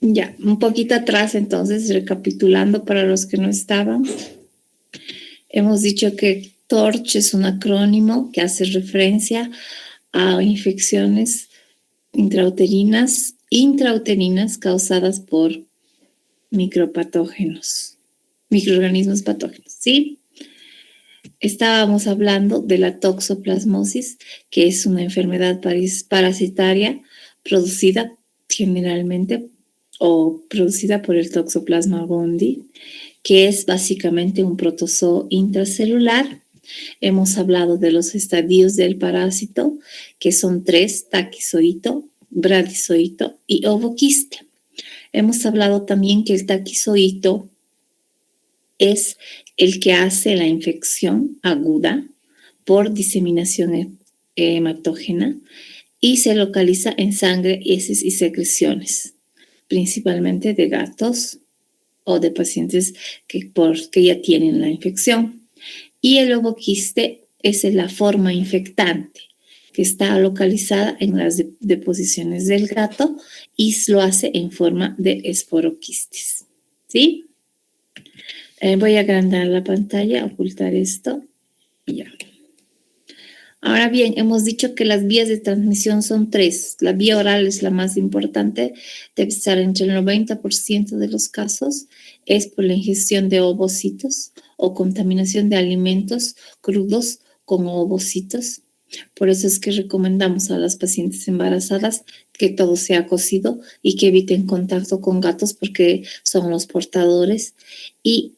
Ya, un poquito atrás, entonces, recapitulando para los que no estaban, hemos dicho que TORCH es un acrónimo que hace referencia a infecciones intrauterinas causadas por microorganismos patógenos, ¿sí? Estábamos hablando de la toxoplasmosis, que es una enfermedad parasitaria producida generalmente o producida por el Toxoplasma gondii, que es básicamente un protozoo intracelular. Hemos hablado de los estadios del parásito, que son 3: taquizoito, bradizoito y ovoquiste. Hemos hablado también que el taquizoito es el que hace la infección aguda por diseminación hematógena y se localiza en sangre, heces y secreciones, principalmente de gatos o de pacientes que ya tienen la infección. Y el ovoquiste es la forma infectante que está localizada en las deposiciones del gato y lo hace en forma de esporoquistes. ¿Sí? Voy a agrandar la pantalla, ocultar esto y ya. Ahora bien, hemos dicho que las vías de transmisión son 3. La vía oral es la más importante, debe estar entre el 90% de los casos. Es por la ingestión de ovocitos o contaminación de alimentos crudos con ovocitos. Por eso es que recomendamos a las pacientes embarazadas que todo sea cocido y que eviten contacto con gatos porque son los portadores. Y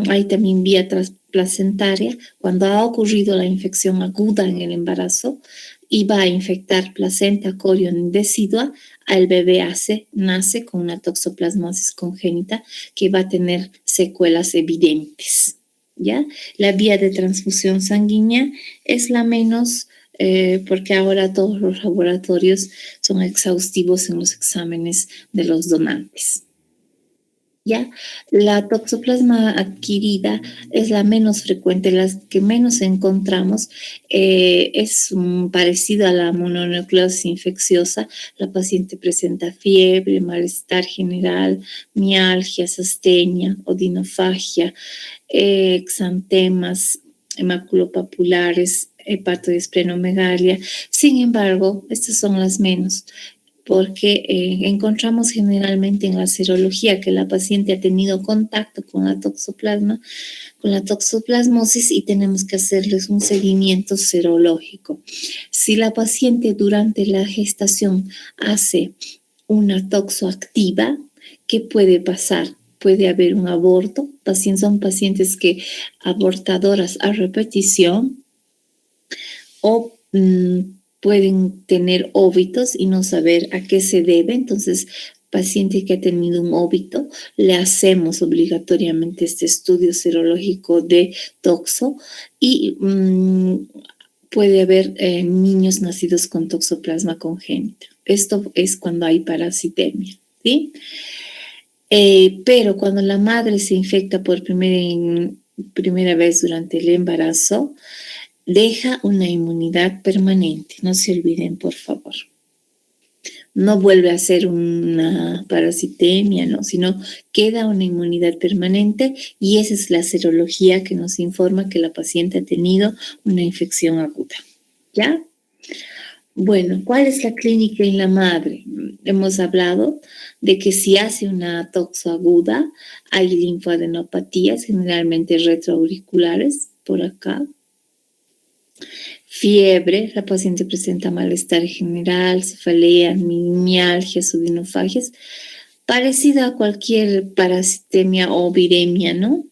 hay también vía transplacentaria. Cuando ha ocurrido la infección aguda en el embarazo y va a infectar placenta corión decidua, el bebé nace con una toxoplasmosis congénita que va a tener secuelas evidentes. ¿Ya? La vía de transfusión sanguínea es la menos, porque ahora todos los laboratorios son exhaustivos en los exámenes de los donantes. ¿Ya? La toxoplasma adquirida es la menos frecuente, las que menos encontramos. Es parecido a la mononucleosis infecciosa. La paciente presenta fiebre, malestar general, mialgias, astenia, odinofagia, exantemas, maculopapulares, hepatoesplenomegalia. Sin embargo, estas son las menos, porque encontramos generalmente en la serología que la paciente ha tenido contacto con la toxoplasmosis y tenemos que hacerles un seguimiento serológico. Si la paciente durante la gestación hace una toxoactiva, ¿qué puede pasar? Puede haber un aborto. Son pacientes que abortadoras a repetición o pueden tener óbitos y no saber a qué se debe. Entonces, paciente que ha tenido un óbito, le hacemos obligatoriamente este estudio serológico de toxo y puede haber niños nacidos con toxoplasma congénita. Esto es cuando hay parasitemia, ¿sí? Pero cuando la madre se infecta por primera vez durante el embarazo, deja una inmunidad permanente. No se olviden, por favor. No vuelve a ser una parasitemia, no, sino queda una inmunidad permanente y esa es la serología que nos informa que la paciente ha tenido una infección aguda. ¿Ya? Bueno, ¿cuál es la clínica en la madre? Hemos hablado de que si hace una toxo aguda, hay linfoadenopatías, generalmente retroauriculares, por acá. Fiebre, la paciente presenta malestar general, cefalea, mialgias, odinofagias, parecida a cualquier parasitemia o viremia, ¿no?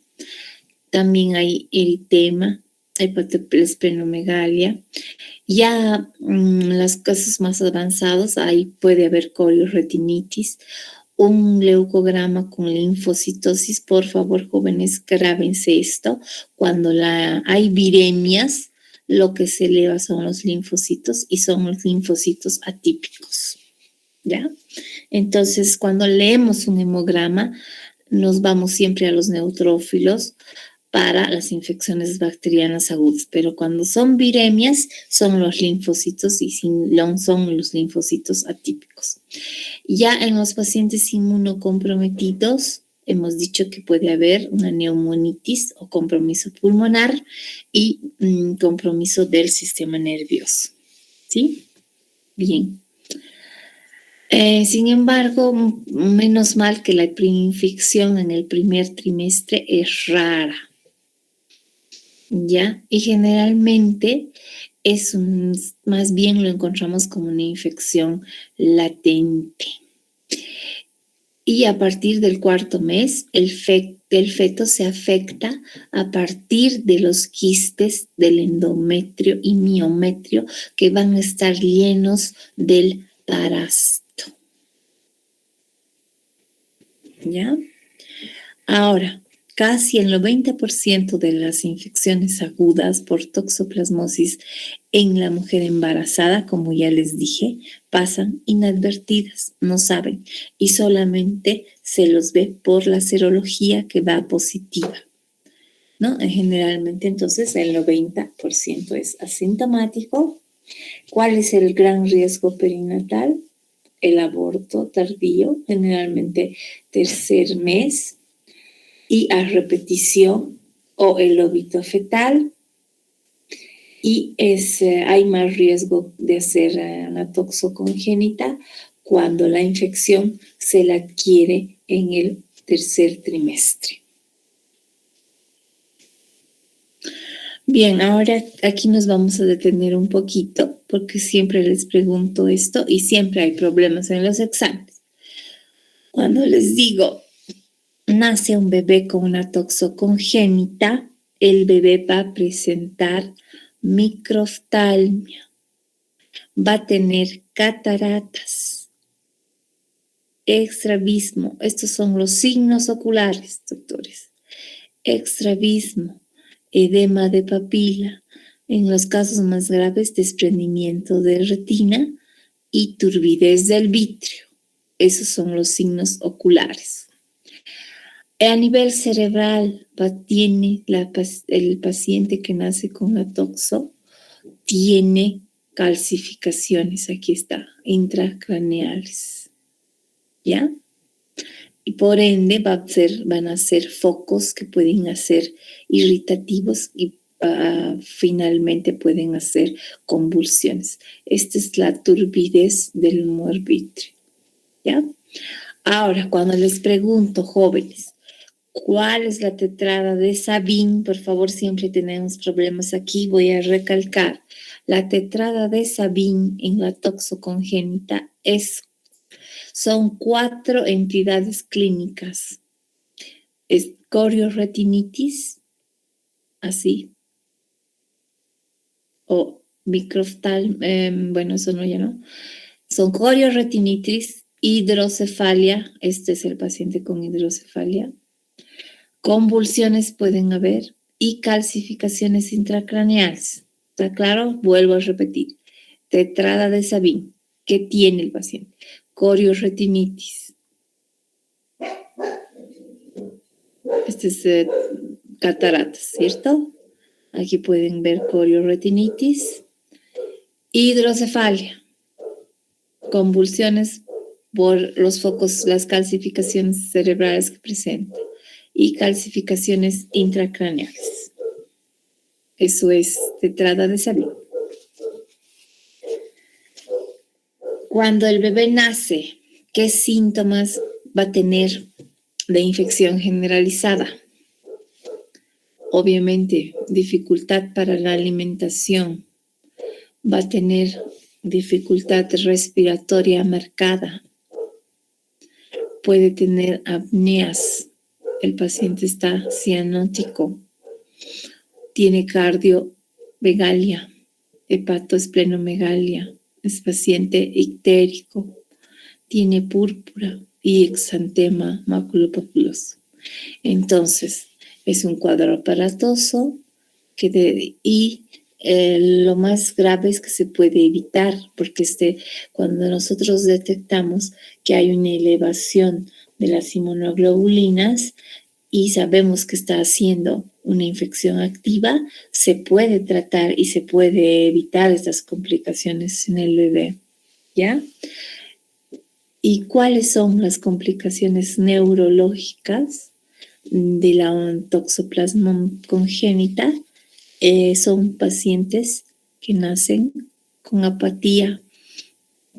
También hay eritema, hepatoesplenomegalia. Ya los casos más avanzados, ahí puede haber corioretinitis, un leucograma con linfocitosis. Por favor, jóvenes, grábense esto. Cuando hay viremias, lo que se eleva son los linfocitos y son los linfocitos atípicos. ¿Ya? Entonces, cuando leemos un hemograma, nos vamos siempre a los neutrófilos para las infecciones bacterianas agudas, pero cuando son viremias son los linfocitos y son los linfocitos atípicos. Ya en los pacientes inmunocomprometidos, hemos dicho que puede haber una neumonitis o compromiso pulmonar y compromiso del sistema nervioso. ¿Sí? Bien. Sin embargo, menos mal que la preinfección en el primer trimestre es rara. ¿Ya? Y generalmente más bien lo encontramos como una infección latente. Y a partir del cuarto mes, el feto se afecta a partir de los quistes del endometrio y miometrio que van a estar llenos del parásito. ¿Ya? Ahora, casi el 90% de las infecciones agudas por toxoplasmosis en la mujer embarazada, como ya les dije, pasan inadvertidas, no saben, y solamente se los ve por la serología que va positiva, ¿no? Generalmente, entonces, el 90% es asintomático. ¿Cuál es el gran riesgo perinatal? El aborto tardío, generalmente tercer mes, y a repetición, o el óbito fetal, y hay más riesgo de hacer la toxocongénita cuando la infección se la adquiere en el tercer trimestre. Bien, ahora aquí nos vamos a detener un poquito porque siempre les pregunto esto y siempre hay problemas en los exámenes. Cuando les digo, nace un bebé con una toxocongénita, el bebé va a presentar microftalmia, va a tener cataratas, estrabismo. Estos son los signos oculares, doctores. Estrabismo, edema de papila, en los casos más graves, desprendimiento de retina y turbidez del vitrio. Esos son los signos oculares. A nivel cerebral, tiene el paciente que nace con la toxo, tiene calcificaciones, aquí está, intracraneales, ¿ya? Y por ende van a ser focos que pueden ser irritativos y finalmente pueden hacer convulsiones. Esta es la turbidez del humor vítreo, ¿ya? Ahora, cuando les pregunto, jóvenes, ¿cuál es la tetrada de Sabin? Por favor, siempre tenemos problemas aquí. Voy a recalcar. La tetrada de Sabin en la toxocongénita son 4 entidades clínicas. Es corioretinitis, así, o microftal, bueno, eso no ya no. Son corioretinitis, hidrocefalia, este es el paciente con hidrocefalia, convulsiones pueden haber y calcificaciones intracraneales. ¿Está claro? Vuelvo a repetir. Tetrada de Sabin. ¿Qué tiene el paciente? Corioretinitis. Este es cataratas, ¿cierto? Aquí pueden ver corioretinitis. Hidrocefalia. Convulsiones por los focos, las calcificaciones cerebrales que presenta. Y calcificaciones intracraneales. Eso es tetrada de Sabin. Cuando el bebé nace, ¿qué síntomas va a tener de infección generalizada? Obviamente, dificultad para la alimentación. Va a tener dificultad respiratoria marcada. Puede tener apneas. El paciente está cianótico. Tiene cardiomegalia, hepatoesplenomegalia. Es paciente ictérico. Tiene púrpura y exantema maculopapuloso. Entonces, es un cuadro aparatoso y lo más grave es que se puede evitar, porque cuando nosotros detectamos que hay una elevación de las inmunoglobulinas y sabemos que está haciendo una infección activa, se puede tratar y se puede evitar estas complicaciones en el bebé, ¿ya? ¿Y cuáles son las complicaciones neurológicas de la toxoplasma congénita? Son pacientes que nacen con apatía.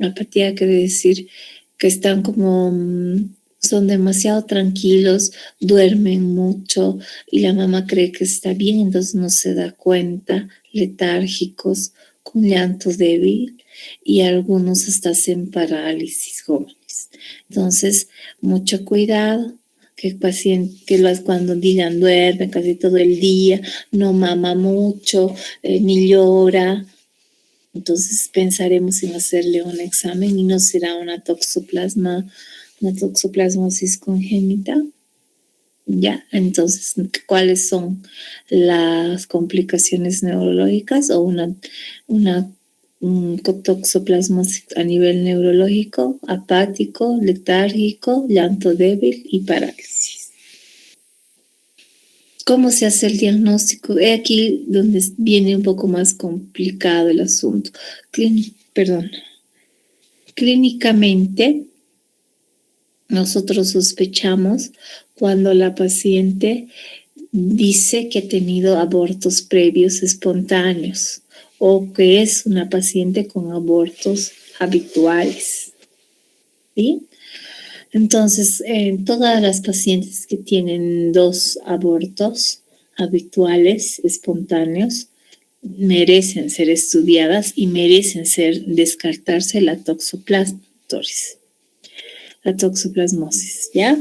Apatía quiere decir que están como, son demasiado tranquilos, duermen mucho y la mamá cree que está bien, entonces no se da cuenta, letárgicos, con llanto débil y algunos hasta hacen parálisis jóvenes. Entonces, mucho cuidado, que el paciente, cuando digan duerme casi todo el día, no mama mucho, ni llora. Entonces pensaremos en hacerle un examen y no será una toxoplasmosis congénita. Ya, entonces, ¿cuáles son las complicaciones neurológicas o una toxoplasmosis a nivel neurológico? Apático, letárgico, llanto débil y parálisis. ¿Cómo se hace el diagnóstico? Es aquí donde viene un poco más complicado el asunto. Clínicamente, nosotros sospechamos cuando la paciente dice que ha tenido abortos previos espontáneos o que es una paciente con abortos habituales. ¿Sí? Entonces, todas las pacientes que tienen 2 abortos habituales, espontáneos, merecen ser estudiadas y merecen descartarse la toxoplasmosis, ¿ya?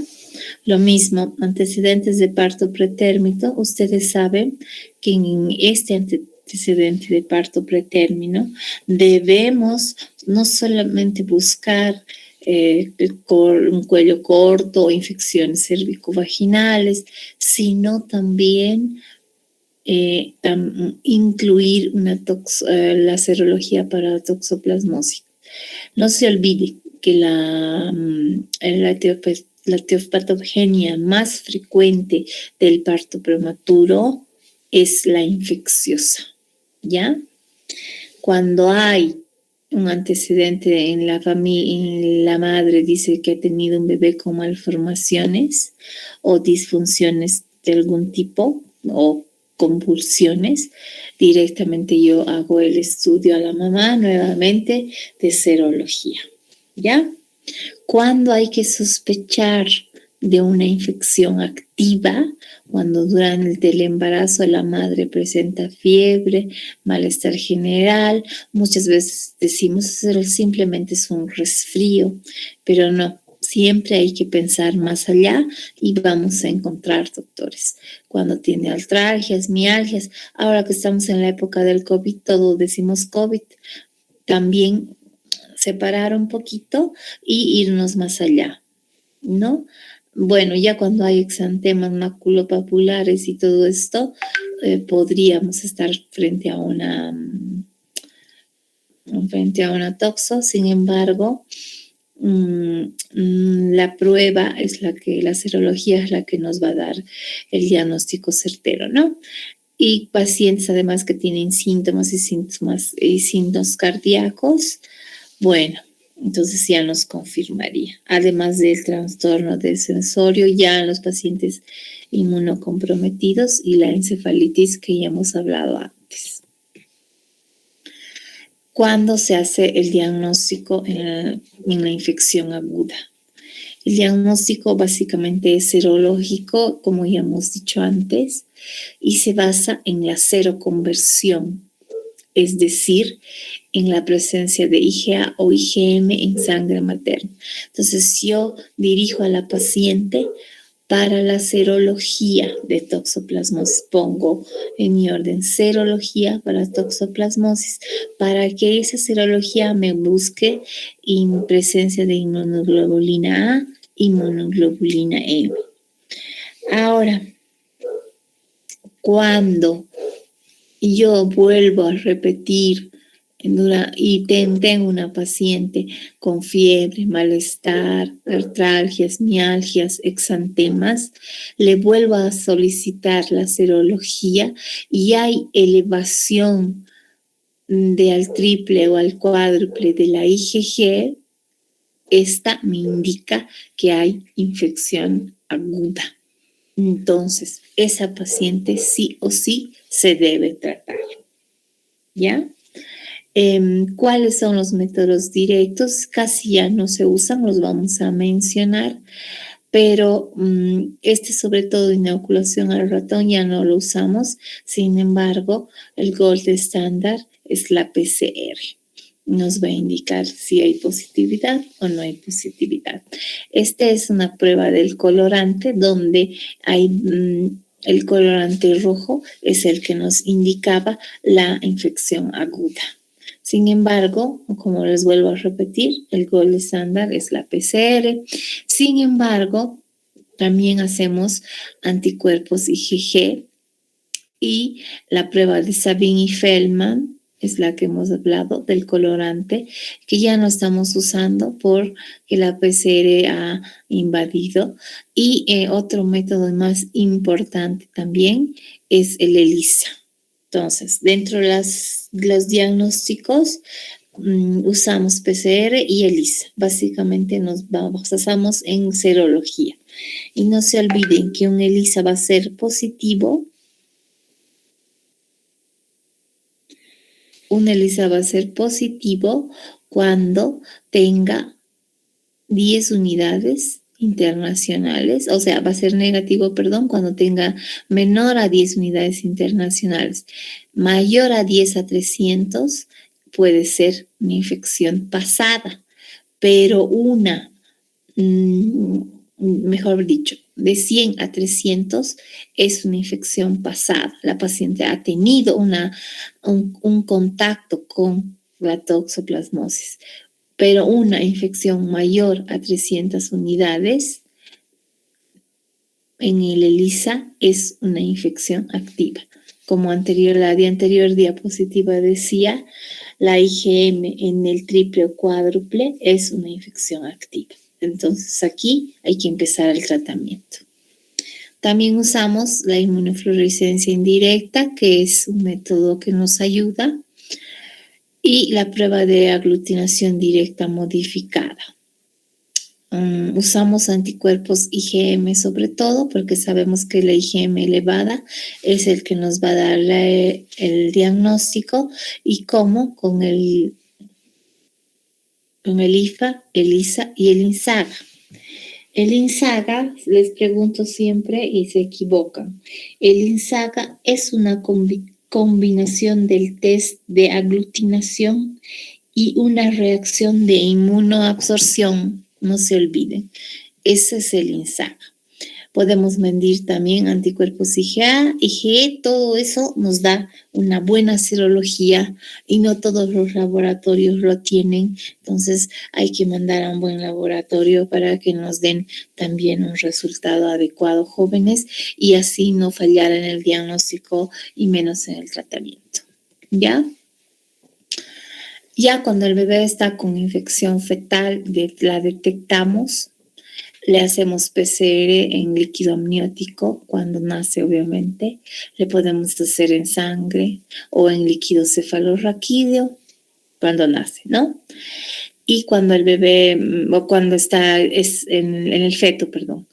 Lo mismo, antecedentes de parto pretérmino. Ustedes saben que en este antecedente de parto pretérmino debemos no solamente buscar un cuello corto o infecciones cervicovaginales, sino también incluir la serología para toxoplasmosis. No se olvide que la teopatogenia más frecuente del parto prematuro es la infecciosa, ¿ya? Cuando hay un antecedente en la familia, la madre dice que ha tenido un bebé con malformaciones o disfunciones de algún tipo o convulsiones, directamente yo hago el estudio a la mamá nuevamente de serología, ¿ya? Cuando hay que sospechar de una infección activa, cuando durante el embarazo la madre presenta fiebre, malestar general, muchas veces decimos simplemente es un resfrío, pero no, siempre hay que pensar más allá y vamos a encontrar doctores. Cuando tiene artralgias, mialgias, ahora que estamos en la época del COVID, todo decimos COVID, también separar un poquito y irnos más allá, ¿no? Bueno, ya cuando hay exantemas maculopapulares y todo esto, podríamos estar frente a una toxo. Sin embargo, la prueba es la serología es la que nos va a dar el diagnóstico certero, ¿no? Y pacientes además que tienen síntomas y signos cardíacos, bueno, entonces ya nos confirmaría. Además del trastorno del sensorio, ya en los pacientes inmunocomprometidos y la encefalitis que ya hemos hablado antes. ¿Cuándo se hace el diagnóstico en la infección aguda? El diagnóstico básicamente es serológico, como ya hemos dicho antes, y se basa en la seroconversión, es decir, en la presencia de IgA o IgM en sangre materna. Entonces, yo dirijo a la paciente para la serología de toxoplasmosis. Pongo en mi orden serología para toxoplasmosis para que esa serología me busque en presencia de inmunoglobulina A, inmunoglobulina M. Ahora, cuando yo vuelvo a repetir y tengo una paciente con fiebre, malestar, artralgias, mialgias, exantemas, le vuelvo a solicitar la serología y hay elevación al triple o al cuádruple de la IgG, esta me indica que hay infección aguda. Entonces, esa paciente sí o sí se debe tratar. ¿Ya? ¿Cuáles son los métodos directos? Casi ya no se usan, los vamos a mencionar, pero sobre todo inoculación al ratón ya no lo usamos. Sin embargo, el gold estándar es la PCR. Nos va a indicar si hay positividad o no hay positividad. Esta es una prueba del colorante donde hay el colorante rojo es el que nos indicaba la infección aguda. Sin embargo, como les vuelvo a repetir, el gold estándar es la PCR. Sin embargo, también hacemos anticuerpos IgG y la prueba de Sabin y Feldman es la que hemos hablado del colorante, que ya no estamos usando porque la PCR ha invadido. Y otro método más importante también es el ELISA. Entonces, dentro de los diagnósticos usamos PCR y ELISA. Básicamente nos basamos en serología. Y no se olviden que un ELISA va a ser positivo. Un ELISA va a ser positivo cuando tenga 10 unidades internacionales, o sea, va a ser negativo, perdón, cuando tenga menor a 10 unidades internacionales. Mayor a 10 a 300 puede ser una infección pasada, pero mejor dicho, de 100 a 300 es una infección pasada. La paciente ha tenido un contacto con la toxoplasmosis, pero una infección mayor a 300 unidades en el ELISA es una infección activa. Como la anterior diapositiva decía, la IgM en el triple o cuádruple es una infección activa. Entonces aquí hay que empezar el tratamiento. También usamos la inmunofluorescencia indirecta, que es un método que nos ayuda, y la prueba de aglutinación directa modificada. Usamos anticuerpos IgM sobre todo porque sabemos que la IgM elevada es el que nos va a dar el diagnóstico y cómo con el IFA, el ISA y el INSAGA. El INSAGA, les pregunto siempre y se equivocan, el INSAGA es una combinación del test de aglutinación y una reacción de inmunoabsorción. No se olviden, ese es el INSAGA. Podemos medir también anticuerpos IgA, IgE, todo eso nos da una buena serología y no todos los laboratorios lo tienen. Entonces hay que mandar a un buen laboratorio para que nos den también un resultado adecuado, jóvenes, y así no fallar en el diagnóstico y menos en el tratamiento. ¿Ya? Ya cuando el bebé está con infección fetal, la detectamos. Le hacemos PCR en líquido amniótico cuando nace, obviamente. Le podemos hacer en sangre o en líquido cefalorraquídeo cuando nace, ¿no? Y cuando el bebé, o cuando está en el feto, perdón.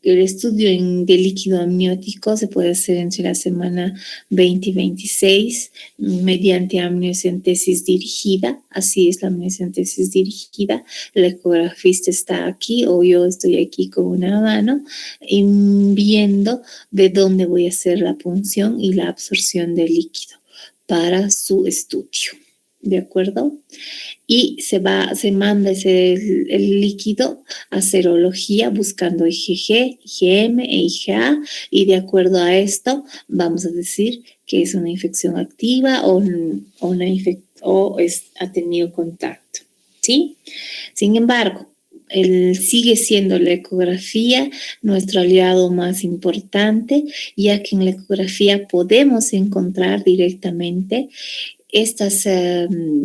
El estudio de líquido amniótico se puede hacer entre la semana 20 y 26 mediante amniocentesis dirigida. Así es la amniocentesis dirigida. El ecografista está aquí o yo estoy aquí con una mano viendo de dónde voy a hacer la punción y la absorción del líquido para su estudio. ¿De acuerdo? Y se manda el líquido a serología buscando IgG, IgM e IgA, y de acuerdo a esto vamos a decir que es una infección activa ha tenido contacto, ¿sí? Sin embargo, sigue siendo la ecografía nuestro aliado más importante, ya que en la ecografía podemos encontrar directamente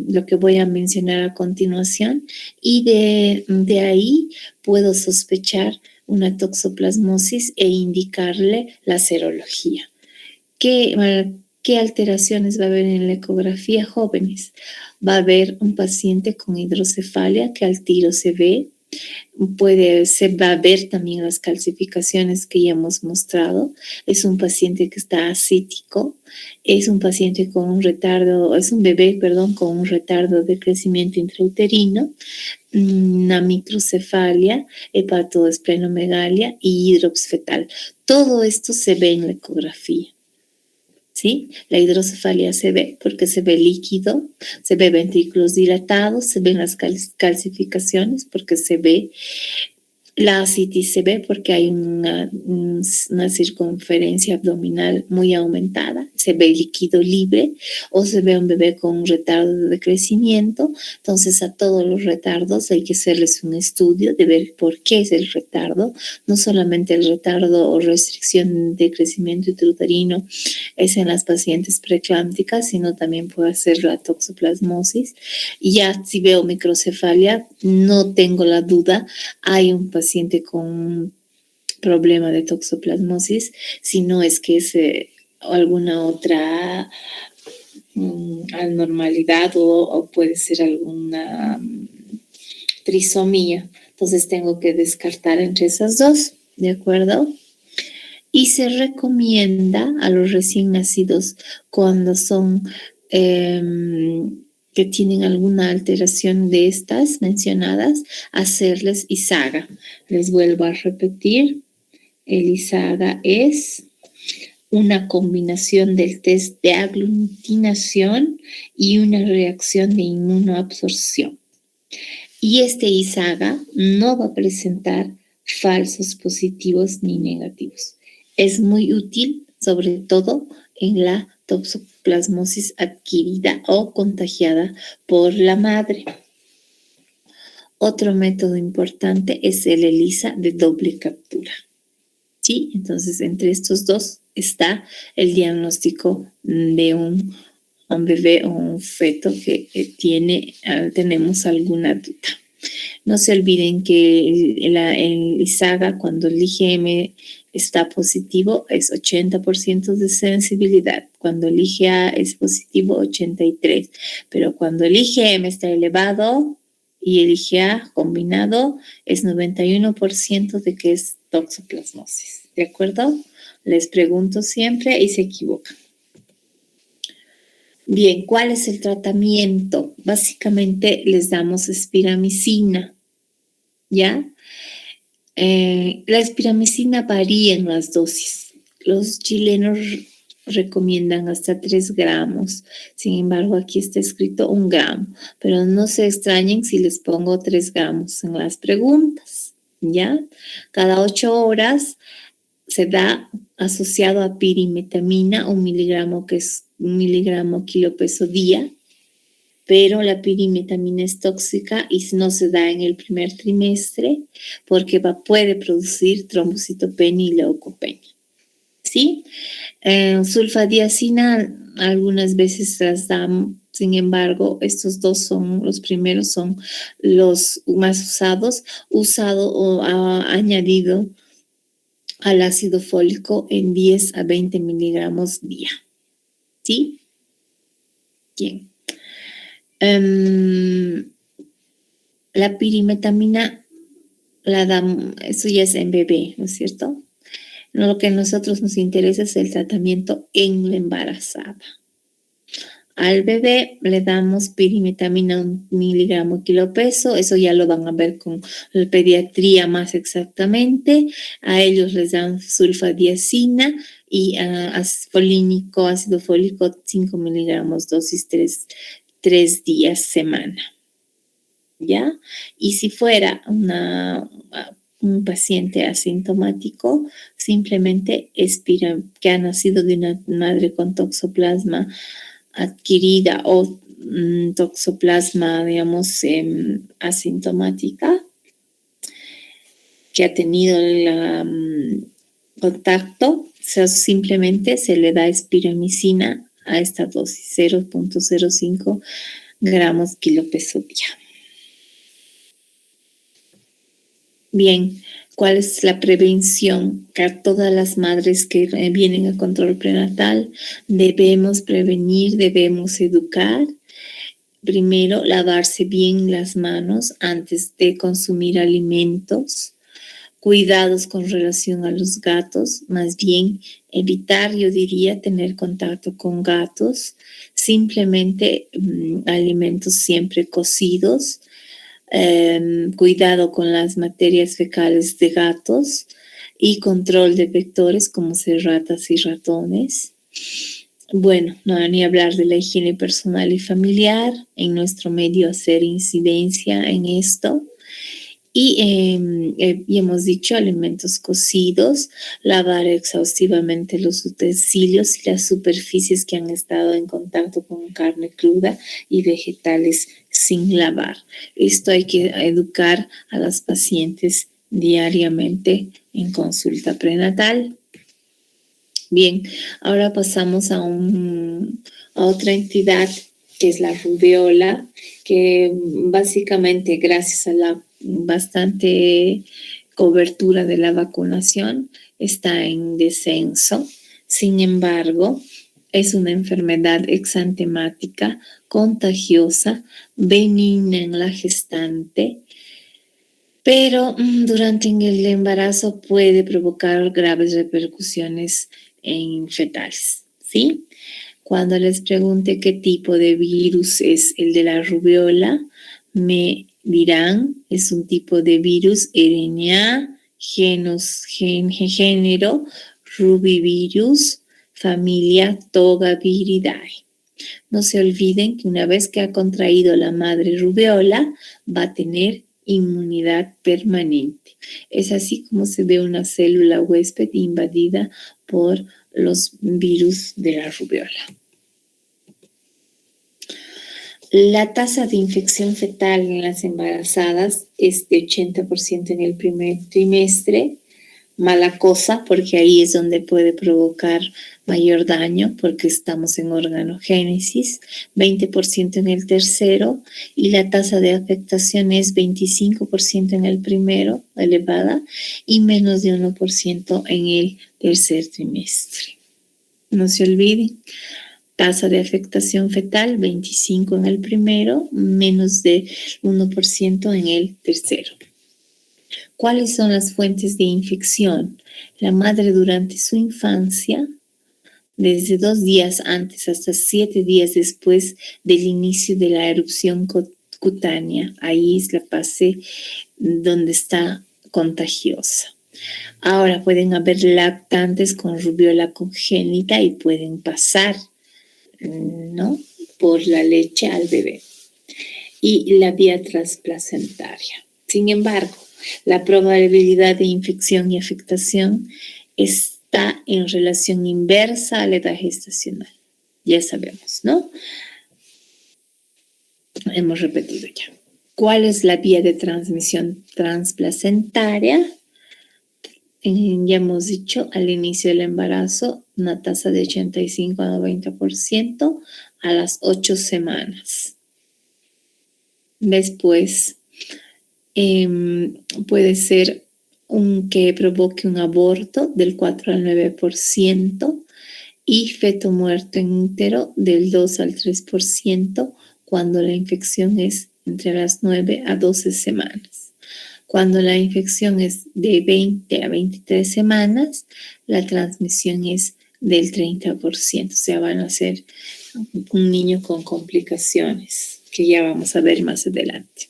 lo que voy a mencionar a continuación, y de ahí puedo sospechar una toxoplasmosis e indicarle la serología. ¿Qué alteraciones va a haber en la ecografía, jóvenes? Va a haber un paciente con hidrocefalia que al tiro se ve. Se va a ver también las calcificaciones que ya hemos mostrado. Es un paciente que está ascítico, es un paciente con un retardo, es un bebé, perdón, con un retardo de crecimiento intrauterino, una microcefalia, hepatoesplenomegalia y hidrops fetal. Todo esto se ve en la ecografía. ¿Sí? La hidrocefalia se ve porque se ve líquido, se ve ventrículos dilatados, se ven las calcificaciones porque se ve la ascitis, se ve porque hay una circunferencia abdominal muy aumentada, se ve líquido libre o se ve un bebé con un retardo de crecimiento. Entonces a todos los retardos hay que hacerles un estudio de ver por qué es el retardo, no solamente el retardo o restricción de crecimiento intrauterino es en las pacientes preeclámpticas, sino también puede ser la toxoplasmosis. Y ya si veo microcefalia, no tengo la duda, hay un paciente con un problema de toxoplasmosis, si no es que es alguna otra anormalidad o puede ser alguna trisomía. Entonces tengo que descartar entre esas dos, ¿de acuerdo? Y se recomienda a los recién nacidos cuando son que tienen alguna alteración de estas mencionadas, hacerles ISAGA. Les vuelvo a repetir, el ISAGA es una combinación del test de aglutinación y una reacción de inmunoabsorción. Y este ISAGA no va a presentar falsos positivos ni negativos. Es muy útil, sobre todo en la toxoplasmosis adquirida o contagiada por la madre. Otro método importante es el ELISA de doble captura. ¿Sí? Entonces, entre estos dos está el diagnóstico de un bebé o un feto que tenemos alguna duda. No se olviden que el ISAGA, cuando el IgM está positivo, es 80% de sensibilidad. Cuando el IgA es positivo, 83%. Pero cuando el IgM está elevado y el IgA combinado, es 91% de que es toxoplasmosis. ¿De acuerdo? Les pregunto siempre y se equivocan. Bien, ¿cuál es el tratamiento? Básicamente les damos espiramicina, ¿ya? La espiramicina varía en las dosis. Los chilenos recomiendan hasta 3 gramos. Sin embargo, aquí está escrito 1 gramo. Pero no se extrañen si les pongo 3 gramos en las preguntas, ¿ya? Cada 8 horas se da asociado a pirimetamina, 1 miligramo, que es 1 miligramo kilo peso día, pero la pirimetamina es tóxica y no se da en el primer trimestre porque puede producir trombocitopenia y leucopenia. ¿Sí? Sulfadiazina algunas veces las damos, sin embargo, estos dos son los primeros, son los más usados, usado o añadido al ácido fólico en 10 a 20 miligramos día. ¿Sí? Bien. La pirimetamina la damos, eso ya es en bebé, ¿no es cierto? Lo que a nosotros nos interesa es el tratamiento en la embarazada. Al bebé le damos pirimetamina 1 miligramo kilo peso, eso ya lo van a ver con la pediatría más exactamente. A ellos les dan sulfadiazina y ácido fólico 5 miligramos dosis 3 días semana. ¿Ya? Y si fuera un paciente asintomático, simplemente que ha nacido de una madre con toxoplasma adquirida o toxoplasma, digamos, asintomática, que ha tenido el contacto, simplemente se le da espiramicina a esta dosis, 0.05 gramos kilo peso día. Bien, ¿Cuál es la prevención? Que a todas las madres que vienen a control prenatal debemos prevenir, debemos educar. Primero, lavarse bien las manos antes de consumir alimentos. Cuidados con relación a los gatos, más bien evitar, yo diría, tener contacto con gatos. Simplemente alimentos siempre cocidos. Cuidado con las materias fecales de gatos y control de vectores como ser ratas y ratones. Bueno, no ni hablar de la higiene personal y familiar, en nuestro medio hacer incidencia en esto. Y hemos dicho alimentos cocidos, lavar exhaustivamente los utensilios y las superficies que han estado en contacto con carne cruda y vegetales sin lavar. Esto hay que educar a las pacientes diariamente en consulta prenatal. Bien, ahora pasamos a otra entidad que es la rubiola, que básicamente gracias a la bastante cobertura de la vacunación está en descenso. Sin embargo, es una enfermedad exantemática, contagiosa, benigna en la gestante, pero durante el embarazo puede provocar graves repercusiones en fetales, ¿sí? Cuando les pregunte qué tipo de virus es el de la rubiola, me dirán, es un tipo de virus RNA, género, rubivirus, familia Togaviridae. No se olviden que una vez que ha contraído la madre rubiola, va a tener inmunidad permanente. Es así como se ve una célula huésped invadida por los virus de la rubiola. La tasa de infección fetal en las embarazadas es de 80% en el primer trimestre. Mala cosa, porque ahí es donde puede provocar mayor daño, porque estamos en organogénesis, 20% en el tercero, y la tasa de afectación es 25% en el primero, elevada, y menos de 1% en el tercer trimestre. No se olviden. Tasa de afectación fetal, 25 en el primero, menos de 1% en el tercero. ¿Cuáles son las fuentes de infección? La madre durante su infancia, desde 2 días antes hasta 7 días después del inicio de la erupción cutánea. Ahí es la fase donde está contagiosa. Ahora pueden haber lactantes con rubiola congénita y pueden pasar, ¿no?, por la leche al bebé. Y la vía transplacentaria. Sin embargo, la probabilidad de infección y afectación está en relación inversa a la edad gestacional. Ya sabemos, ¿no? Hemos repetido ya. ¿Cuál es la vía de transmisión transplacentaria? Ya hemos dicho al inicio del embarazo, una tasa de 85 a 90% a las 8 semanas. Después, puede ser que provoque un aborto del 4 al 9% y feto muerto en útero del 2 al 3% cuando la infección es entre las 9 a 12 semanas. Cuando la infección es de 20 a 23 semanas, la transmisión es del 30%, o sea, van a ser un niño con complicaciones, que ya vamos a ver más adelante.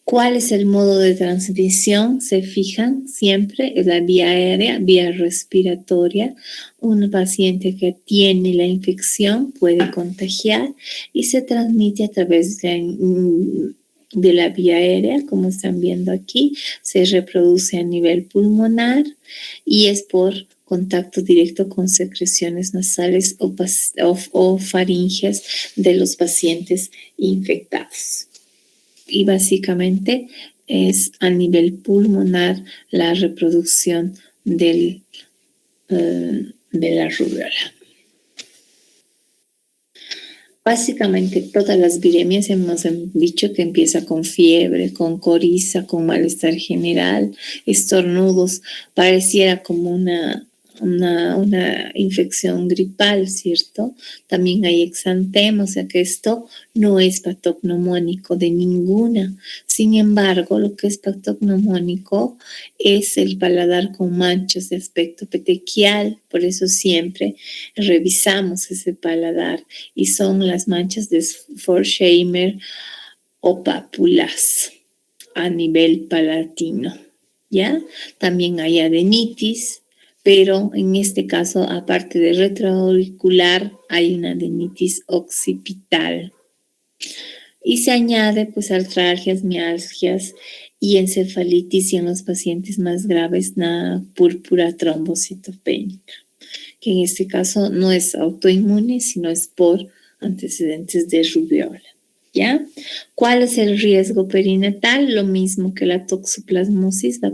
¿Cuál es el modo de transmisión? Se fijan siempre en la vía aérea, vía respiratoria. Un paciente que tiene la infección puede contagiar y se transmite a través de la vía aérea, como están viendo aquí. Se reproduce a nivel pulmonar y es por contacto directo con secreciones nasales o faríngeas de los pacientes infectados. Y básicamente es a nivel pulmonar la reproducción de la rubiola. Básicamente todas las viremias hemos dicho que empieza con fiebre, con coriza, con malestar general, estornudos, pareciera como una infección gripal, ¿cierto? También hay exantema, o sea que esto no es patognomónico de ninguna. Sin embargo, lo que es patognomónico es el paladar con manchas de aspecto petequial, por eso siempre revisamos ese paladar y son las manchas de Forchheimer o pápulas a nivel palatino, ¿ya? También hay adenitis, pero en este caso, aparte de retroauricular, hay una adenitis occipital. Y se añade pues artralgias, mialgias y encefalitis y en los pacientes más graves una púrpura trombocitopénica, que en este caso no es autoinmune, sino es por antecedentes de rubiola. ¿Ya? ¿Cuál es el riesgo perinatal? Lo mismo que la toxoplasmosis va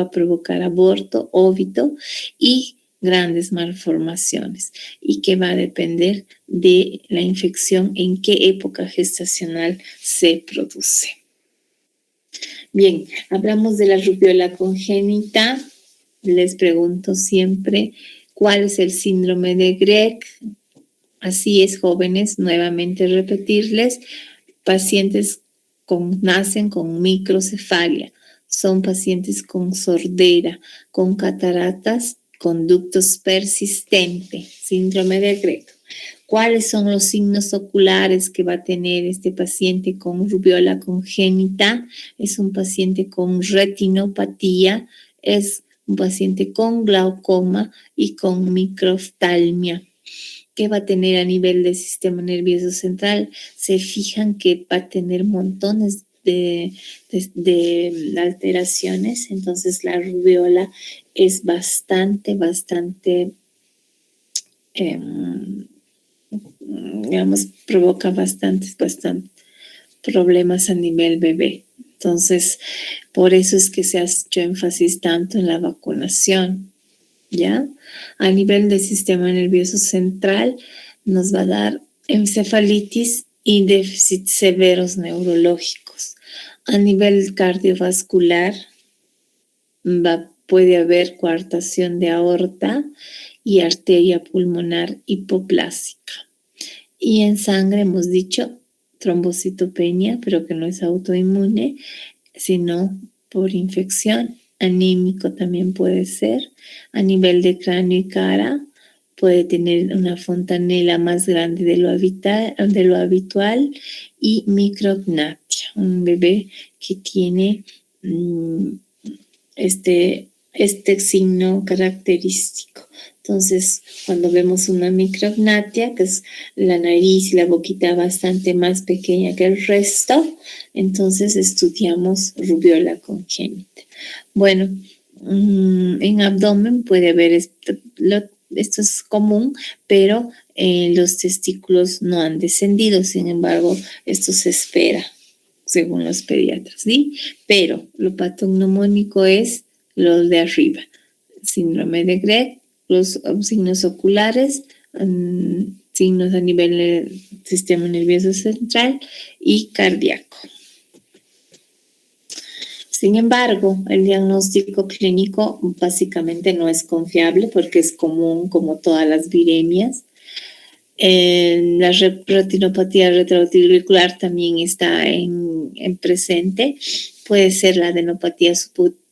a provocar aborto, óbito y grandes malformaciones y que va a depender de la infección en qué época gestacional se produce. Bien, hablamos de la rubiola congénita. Les pregunto siempre, ¿cuál es el síndrome de Greg? Así es, jóvenes, nuevamente repetirles, pacientes nacen con microcefalia, son pacientes con sordera, con cataratas, conductos persistentes, síndrome de Greg. ¿Cuáles son los signos oculares que va a tener este paciente con rubiola congénita? Es un paciente con retinopatía, es un paciente con glaucoma y con microftalmia. ¿Qué va a tener a nivel del sistema nervioso central? Se fijan que va a tener montones de alteraciones, entonces la rubiola es bastante, digamos, provoca bastantes problemas a nivel bebé. Entonces, por eso es que se ha hecho énfasis tanto en la vacunación. ¿Ya? A nivel del sistema nervioso central nos va a dar encefalitis y déficits severos neurológicos. A nivel cardiovascular puede haber coartación de aorta y arteria pulmonar hipoplásica. Y en sangre hemos dicho trombocitopenia, pero que no es autoinmune, sino por infección. Anímico también puede ser. A nivel de cráneo y cara, puede tener una fontanela más grande de lo habitual y micrognatia, un bebé que tiene este signo característico. Entonces, cuando vemos una micrognatia, que es la nariz y la boquita bastante más pequeña que el resto, entonces estudiamos rubiola congénita. Bueno, en abdomen puede haber esto es común, pero los testículos no han descendido, sin embargo, esto se espera según los pediatras, ¿sí? Pero lo patognomónico es lo de arriba, síndrome de Greg, los signos oculares, signos a nivel del sistema nervioso central y cardíaco. Sin embargo, el diagnóstico clínico básicamente no es confiable porque es común como todas las viremias. La retinopatía retroauricular también está en presente. Puede ser la adenopatía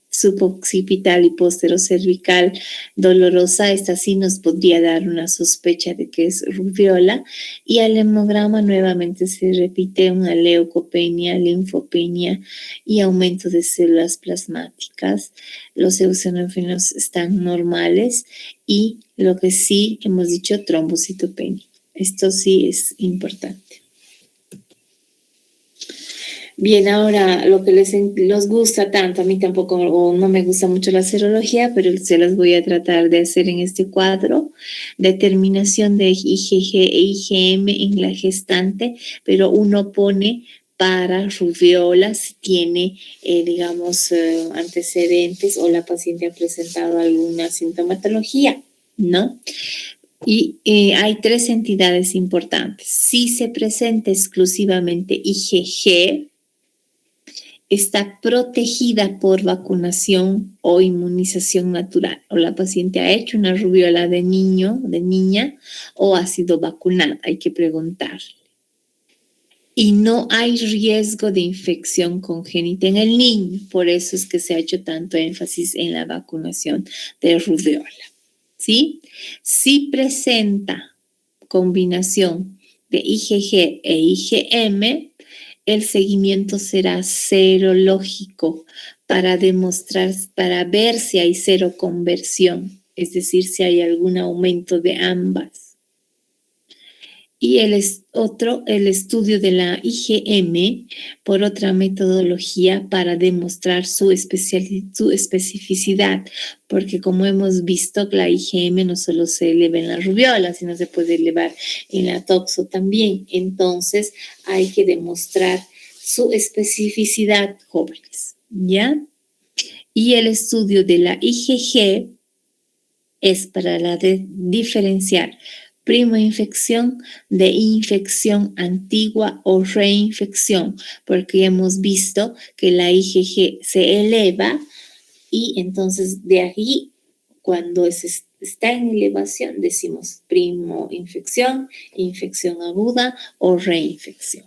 suboccipital y posterocervical dolorosa. Esta sí nos podría dar una sospecha de que es rubiola. Y al hemograma nuevamente se repite una leucopenia, linfopenia y aumento de células plasmáticas. Los eosinófilos están normales y lo que sí hemos dicho, trombocitopenia. Esto sí es importante. Bien, ahora lo que les gusta tanto, a mí tampoco no me gusta mucho la serología, pero se las voy a tratar de hacer en este cuadro. Determinación de IgG e IgM en la gestante, pero uno pone para rubiola si tiene, antecedentes o la paciente ha presentado alguna sintomatología, ¿no? Y hay tres entidades importantes. Si se presenta exclusivamente IgG, está protegida por vacunación o inmunización natural, o la paciente ha hecho una rubiola de niño, de niña, o ha sido vacunada, hay que preguntar. Y no hay riesgo de infección congénita en el niño, por eso es que se ha hecho tanto énfasis en la vacunación de rubiola, ¿sí? Si presenta combinación de IgG e IgM, el seguimiento será serológico para demostrar, para ver si hay seroconversión, es decir, si hay algún aumento de ambas. Y el estudio de la IgM por otra metodología para demostrar su especificidad, porque como hemos visto, la IgM no solo se eleva en la rubiola, sino se puede elevar en la toxo también. Entonces hay que demostrar su especificidad, jóvenes, ¿ya? Y el estudio de la IgG es para diferenciar primoinfección de infección antigua o reinfección, porque hemos visto que la IgG se eleva y entonces de ahí, cuando está en elevación, decimos primoinfección, infección aguda o reinfección.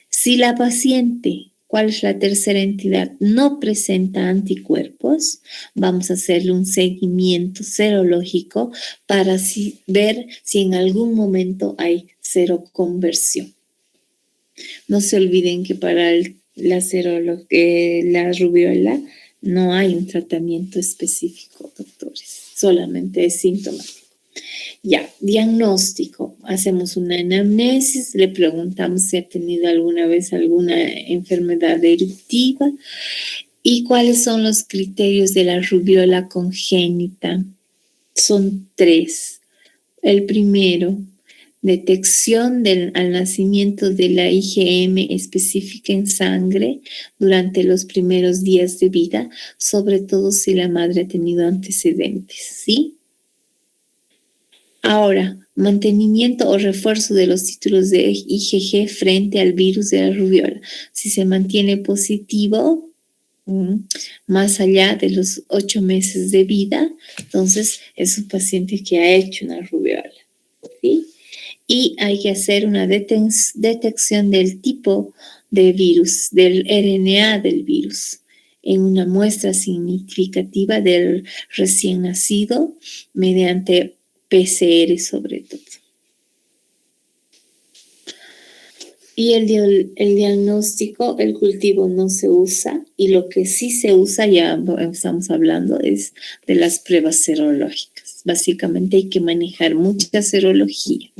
Si la paciente, ¿cuál es la tercera entidad?, no presenta anticuerpos, vamos a hacerle un seguimiento serológico para ver si en algún momento hay seroconversión. No se olviden que para la rubiola no hay un tratamiento específico, doctores, solamente es sintomático. Ya, diagnóstico. Hacemos una anamnesis, le preguntamos si ha tenido alguna vez alguna enfermedad eruptiva y cuáles son los criterios de la rubiola congénita. Son 3. El primero, detección al nacimiento de la IgM específica en sangre durante los primeros días de vida, sobre todo si la madre ha tenido antecedentes, ¿sí? Ahora, mantenimiento o refuerzo de los títulos de IgG frente al virus de la rubiola. Si se mantiene positivo, más allá de los 8 meses de vida, entonces es un paciente que ha hecho una rubiola, ¿sí? Y hay que hacer una detección del tipo de virus, del RNA del virus, en una muestra significativa del recién nacido mediante PCR sobre todo. Y el diagnóstico, el cultivo no se usa, y lo que sí se usa, ya estamos hablando, es de las pruebas serológicas. Básicamente hay que manejar mucha serología,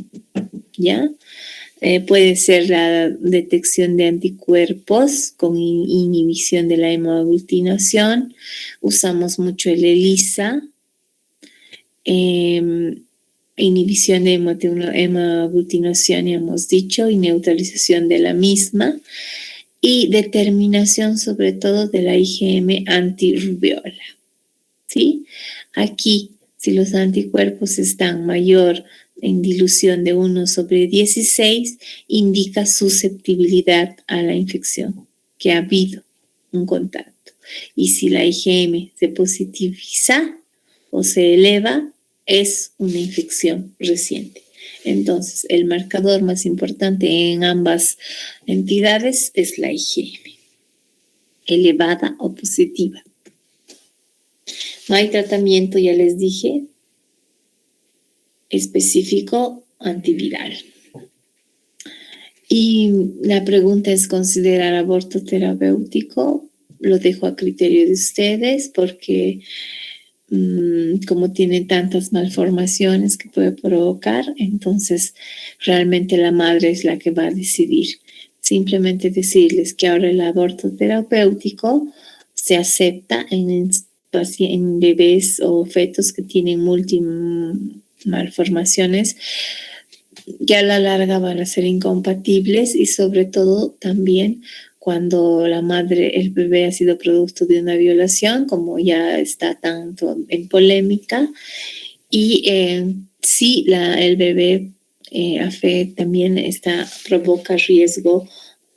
¿ya? Puede ser la detección de anticuerpos con inhibición de la hemoaglutinación. Usamos mucho el ELISA. Inhibición de hemoaglutinación, hemos dicho, y neutralización de la misma, y determinación sobre todo de la IgM antirrubiola, ¿sí? Aquí, si los anticuerpos están mayor en dilución de 1/16, indica susceptibilidad a la infección, que ha habido un contacto. Y si la IgM se positiviza o se eleva, es una infección reciente. Entonces, el marcador más importante en ambas entidades es la IgM, elevada o positiva. No hay tratamiento, ya les dije, específico antiviral. Y la pregunta es: ¿considerar aborto terapéutico? Lo dejo a criterio de ustedes porque como tiene tantas malformaciones que puede provocar, entonces realmente la madre es la que va a decidir. Simplemente decirles que ahora el aborto terapéutico se acepta en bebés o fetos que tienen malformaciones que a la larga van a ser incompatibles, y sobre todo también cuando el bebé ha sido producto de una violación, como ya está tanto en polémica, Y si el bebé también provoca riesgo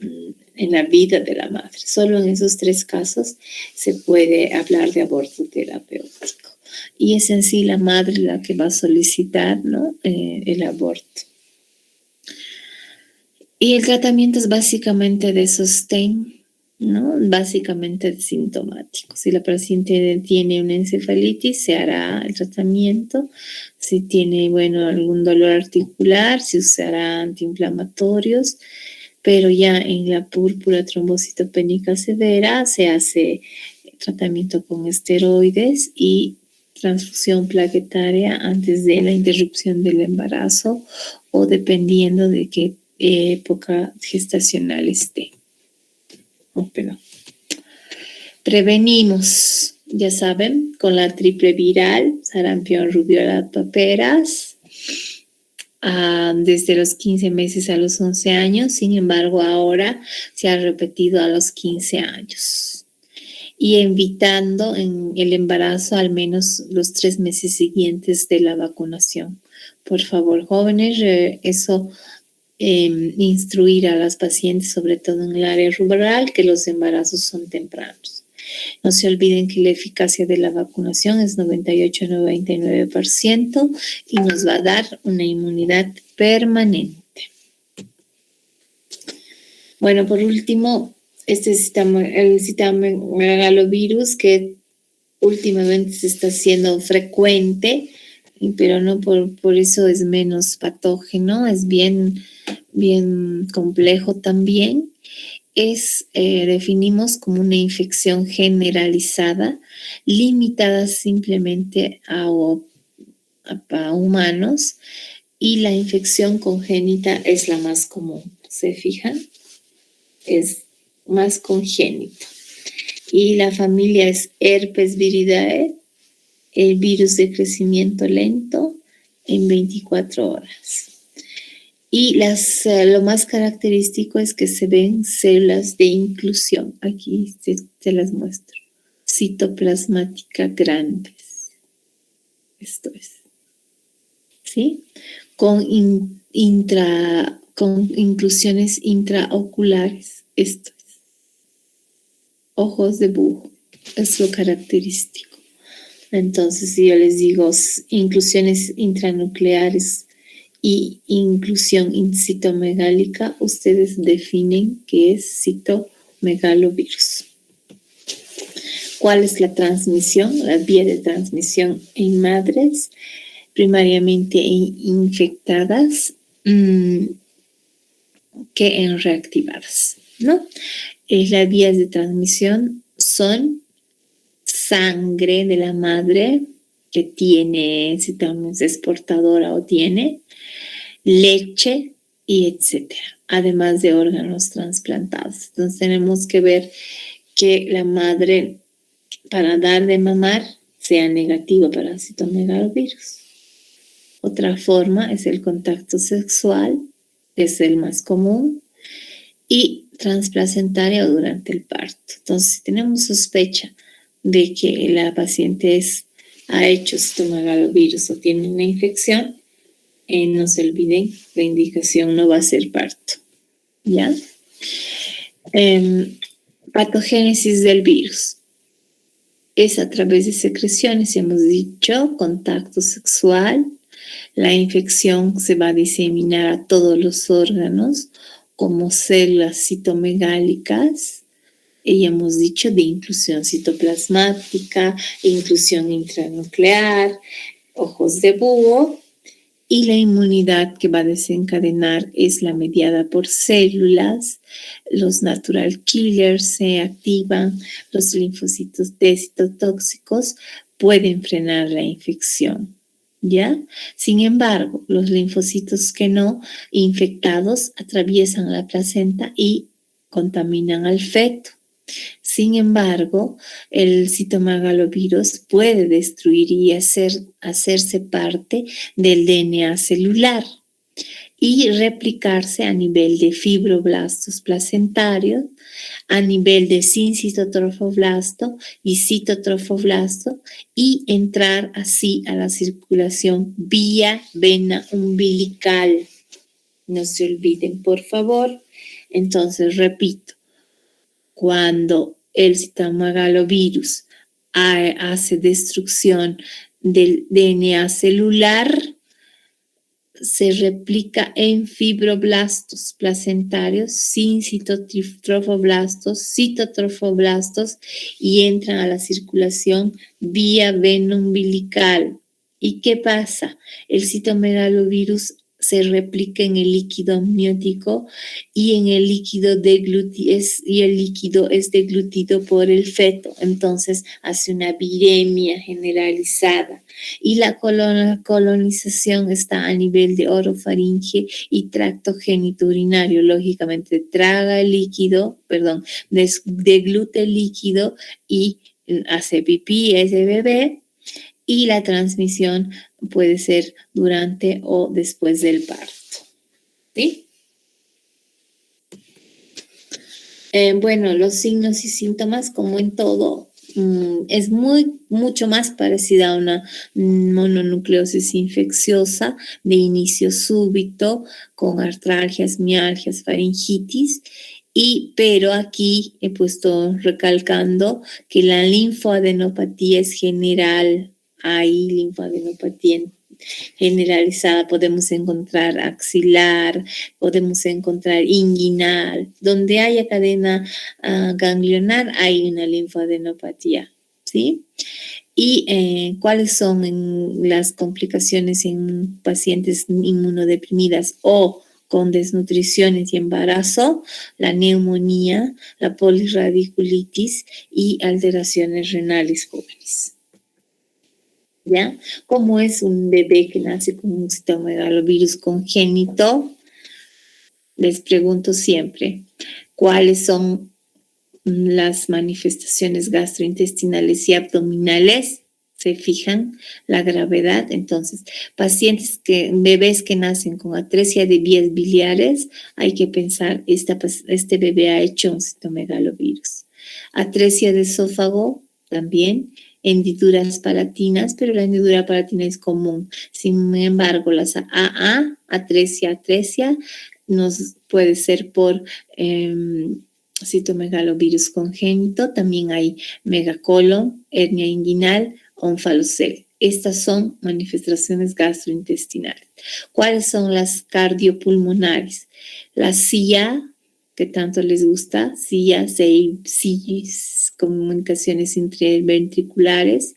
en la vida de la madre. Solo en esos 3 casos se puede hablar de aborto terapéutico. Y es en sí la madre la que va a solicitar, ¿no? El aborto. Y el tratamiento es básicamente de sostén, ¿no? Básicamente sintomático. Si la paciente tiene una encefalitis, se hará el tratamiento. Si tiene, algún dolor articular, se usará antiinflamatorios. Pero ya en la púrpura trombocitopénica severa se hace tratamiento con esteroides y transfusión plaquetaria antes de la interrupción del embarazo o dependiendo de qué época gestacional esté. Prevenimos, ya saben, con la triple viral, sarampión, rubiola, paperas, desde los 15 meses a los 11 años. Sin embargo, ahora se ha repetido a los 15 años. Y evitando en el embarazo al menos los 3 meses siguientes de la vacunación. Por favor, jóvenes, instruir a las pacientes, sobre todo en el área rural, que los embarazos son tempranos. No se olviden que la eficacia de la vacunación es 98-99% y nos va a dar una inmunidad permanente. Bueno, por último, el citomegalovirus, que últimamente se está haciendo frecuente, pero no por eso es menos patógeno, es bien complejo también. Definimos como una infección generalizada, limitada simplemente a humanos, y la infección congénita es la más común. ¿Se fijan? Es más congénito. Y la familia es Herpes viridae, el virus de crecimiento lento en 24 horas. Y lo más característico es que se ven células de inclusión. Aquí te las muestro. Citoplasmática grandes. Esto es. ¿Sí? Con inclusiones intraoculares. Esto es. Ojos de búho. Es lo característico. Entonces, si yo les digo inclusiones intranucleares y inclusión citomegálica, ustedes definen qué es citomegalovirus. ¿Cuál es la transmisión? La vía de transmisión en madres, primariamente infectadas que en reactivadas, ¿no? Las vías de transmisión son sangre de la madre que tiene, si es portadora o tiene, leche y etcétera, además de órganos trasplantados. Entonces tenemos que ver que la madre, para dar de mamar, sea negativa para citomegalovirus. Otra forma es el contacto sexual, es el más común, y transplacentaria o durante el parto. Entonces, si tenemos sospecha de que la paciente ha hecho citomegalovirus o tiene una infección, no se olviden, la indicación no va a ser parto. ¿Ya? Patogénesis del virus. Es a través de secreciones, hemos dicho, contacto sexual. La infección se va a diseminar a todos los órganos como células citomegálicas. Y hemos dicho de inclusión citoplasmática, inclusión intranuclear, ojos de búho. Y la inmunidad que va a desencadenar es la mediada por células. Los natural killers se activan, los linfocitos T citotóxicos pueden frenar la infección, ¿ya? Sin embargo, los linfocitos que no infectados atraviesan la placenta y contaminan al feto. Sin embargo, el citomegalovirus puede destruir y hacerse parte del DNA celular. y replicarse a nivel de fibroblastos placentarios, a nivel de sincitotrofoblasto y citotrofoblasto, y entrar así a la circulación vía vena umbilical. No se olviden, por favor. Entonces, repito, cuando el citomegalovirus hace destrucción del DNA celular, se replica en fibroblastos placentarios, sincitotrofoblastos, citotrofoblastos, y entran a la circulación vía vena umbilical. ¿Y qué pasa? El citomegalovirus se replica en el líquido amniótico y en el líquido y el líquido es deglutido por el feto. Entonces hace una viremia generalizada. Y la colonización está a nivel de orofaringe y tracto genitourinario. Lógicamente traga el líquido, deglute el líquido y hace pipí ese bebé, y la transmisión puede ser durante o después del parto. ¿Sí? Bueno, los signos y síntomas, como en todo, es mucho más parecida a una mononucleosis infecciosa de inicio súbito con artralgias, mialgias, faringitis. Pero aquí he puesto recalcando que la linfoadenopatía es general. Hay linfoadenopatía generalizada, podemos encontrar axilar, podemos encontrar inguinal. Donde haya cadena ganglionar hay una linfoadenopatía, ¿sí? ¿Y cuáles son las complicaciones en pacientes inmunodeprimidas o con desnutriciones y embarazo? La neumonía, la polirradiculitis y alteraciones renales jóvenes. ¿Ya? Como es un bebé que nace con un citomegalovirus congénito, les pregunto siempre, ¿cuáles son las manifestaciones gastrointestinales y abdominales? ¿Se fijan la gravedad? Entonces, bebés que nacen con atresia de vías biliares, hay que pensar, este bebé ha hecho un citomegalovirus. Atresia de esófago, también. Hendiduras palatinas, pero la hendidura palatina es común. Sin embargo, las atresia, nos puede ser por citomegalovirus congénito. También hay megacolon, hernia inguinal, onfalocele. Estas son manifestaciones gastrointestinales. ¿Cuáles son las cardiopulmonares? La CIA, que tanto les gusta, CIA, comunicaciones intraventriculares,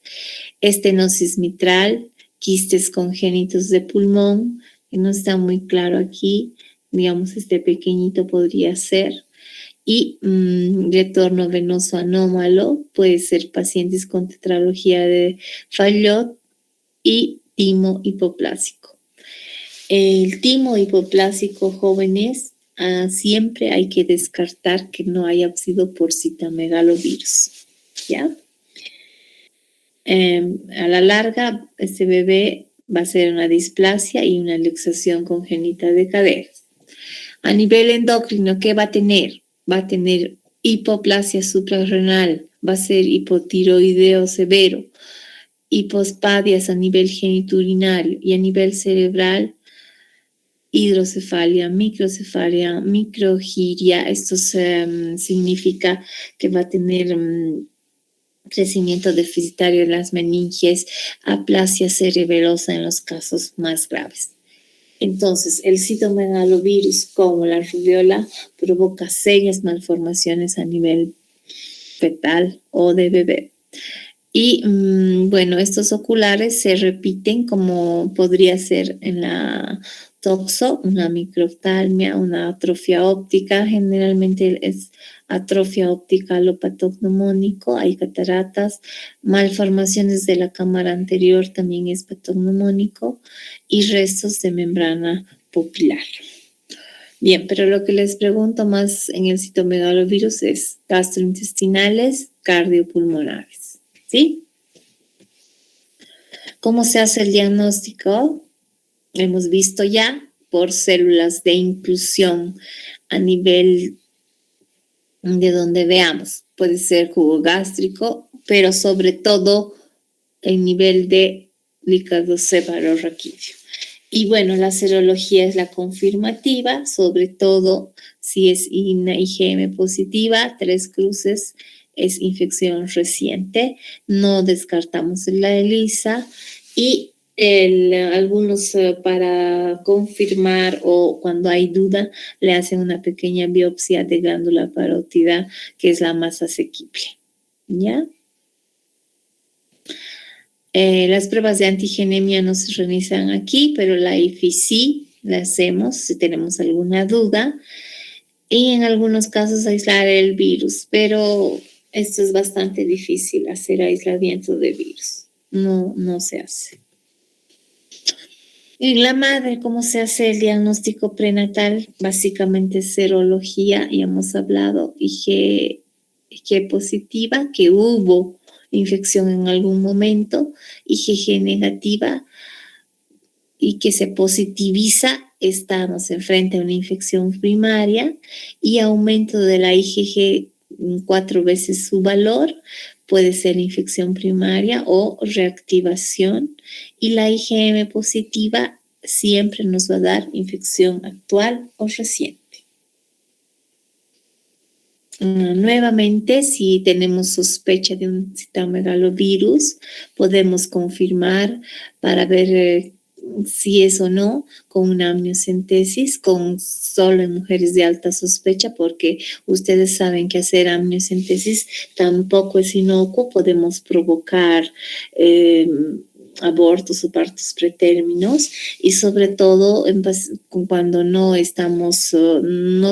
estenosis mitral, quistes congénitos de pulmón, que no está muy claro aquí, digamos, este pequeñito podría ser. Y retorno venoso anómalo, puede ser pacientes con tetralogía de Fallot y timo hipoplásico. El timo hipoplásico, jóvenes, siempre hay que descartar que no haya sido por citomegalovirus, ¿ya? A la larga, este bebé va a ser una displasia y una luxación congénita de caderas. A nivel endocrino, ¿qué va a tener? Va a tener hipoplasia suprarrenal, va a ser hipotiroideo severo, hipospadias a nivel genitourinario, y a nivel cerebral, hidrocefalia, microgiria. Esto significa que va a tener crecimiento deficitario en las meninges, aplasia cerebelosa en los casos más graves. Entonces, el citomegalovirus, como la rubiola, provoca serias malformaciones a nivel fetal o de bebé. Y bueno, estos oculares se repiten, como podría ser en la toxo, una microftalmia, una atrofia óptica. Generalmente es atrofia óptica alopatognomónico, hay cataratas, malformaciones de la cámara anterior, también es patognomónico, y restos de membrana pupilar. Bien, pero lo que les pregunto más en el citomegalovirus es gastrointestinales, cardiopulmonares, ¿sí? ¿Cómo se hace el diagnóstico? Hemos visto ya por células de inclusión a nivel de donde veamos. Puede ser jugo gástrico, pero sobre todo el nivel de líquido cefalorraquídeo. Y bueno, la serología es la confirmativa, sobre todo si es IgM positiva, 3 cruces es infección reciente. No descartamos la ELISA y algunos para confirmar o cuando hay duda le hacen una pequeña biopsia de glándula parótida, que es la más asequible. ¿Ya? Las pruebas de antigenemia no se realizan aquí, pero la IFI sí la hacemos si tenemos alguna duda. Y en algunos casos aislar el virus, pero esto es bastante difícil, hacer aislamiento de virus. No se hace. En la madre, ¿cómo se hace el diagnóstico prenatal? Básicamente serología, ya hemos hablado, IG positiva, que hubo infección en algún momento, IgG negativa y que se positiviza, estamos enfrente a una infección primaria y aumento de la IgG 4 veces su valor, puede ser infección primaria o reactivación, y la IgM positiva siempre nos va a dar infección actual o reciente. Nuevamente, si tenemos sospecha de un citomegalovirus, podemos confirmar para ver si es o no con una amniocentesis, con solo en mujeres de alta sospecha, porque ustedes saben que hacer amniocentesis tampoco es inocuo, podemos provocar abortos o partos pretérminos, y sobre todo cuando no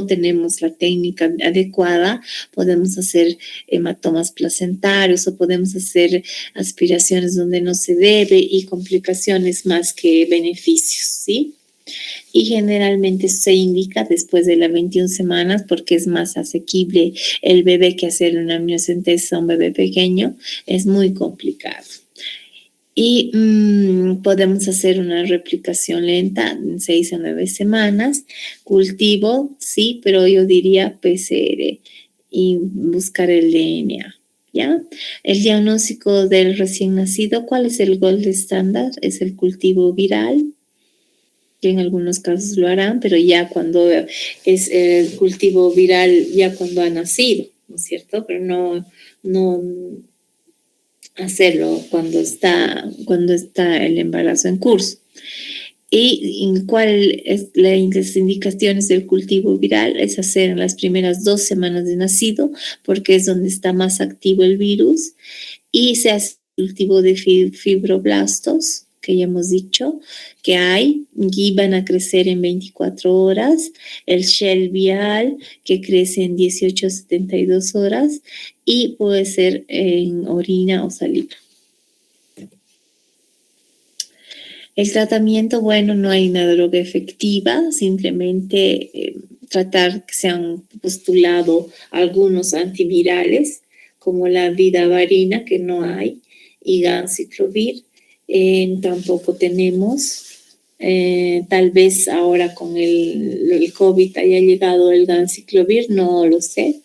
tenemos la técnica adecuada, podemos hacer hematomas placentarios o podemos hacer aspiraciones donde no se debe y complicaciones más que beneficios, ¿sí? Y generalmente se indica después de las 21 semanas porque es más asequible el bebé que hacer una amniocentesis a un bebé pequeño, es muy complicado. Y podemos hacer una replicación lenta en 6 a 9 semanas. Cultivo, sí, pero yo diría PCR y buscar el DNA, ¿ya? El diagnóstico del recién nacido, ¿cuál es el gold estándar? Es el cultivo viral, que en algunos casos lo harán, pero ya cuando es el cultivo viral, ya cuando ha nacido, ¿no es cierto? Pero no hacerlo cuando está el embarazo en curso. ¿Y cuál es las indicaciones del cultivo viral? Es hacer en las primeras 2 semanas de nacido, porque es donde está más activo el virus, y se hace cultivo de fibroblastos, que ya hemos dicho que hay, y van a crecer en 24 horas, el shell vial, que crece en 18 a 72 horas, y puede ser en orina o saliva. El tratamiento, bueno, no hay una droga efectiva, simplemente tratar que se han postulado algunos antivirales, como la vidavarina, que no hay, y ganciclovir, tampoco tenemos. Tal vez ahora con el COVID haya llegado el ganciclovir, no lo sé,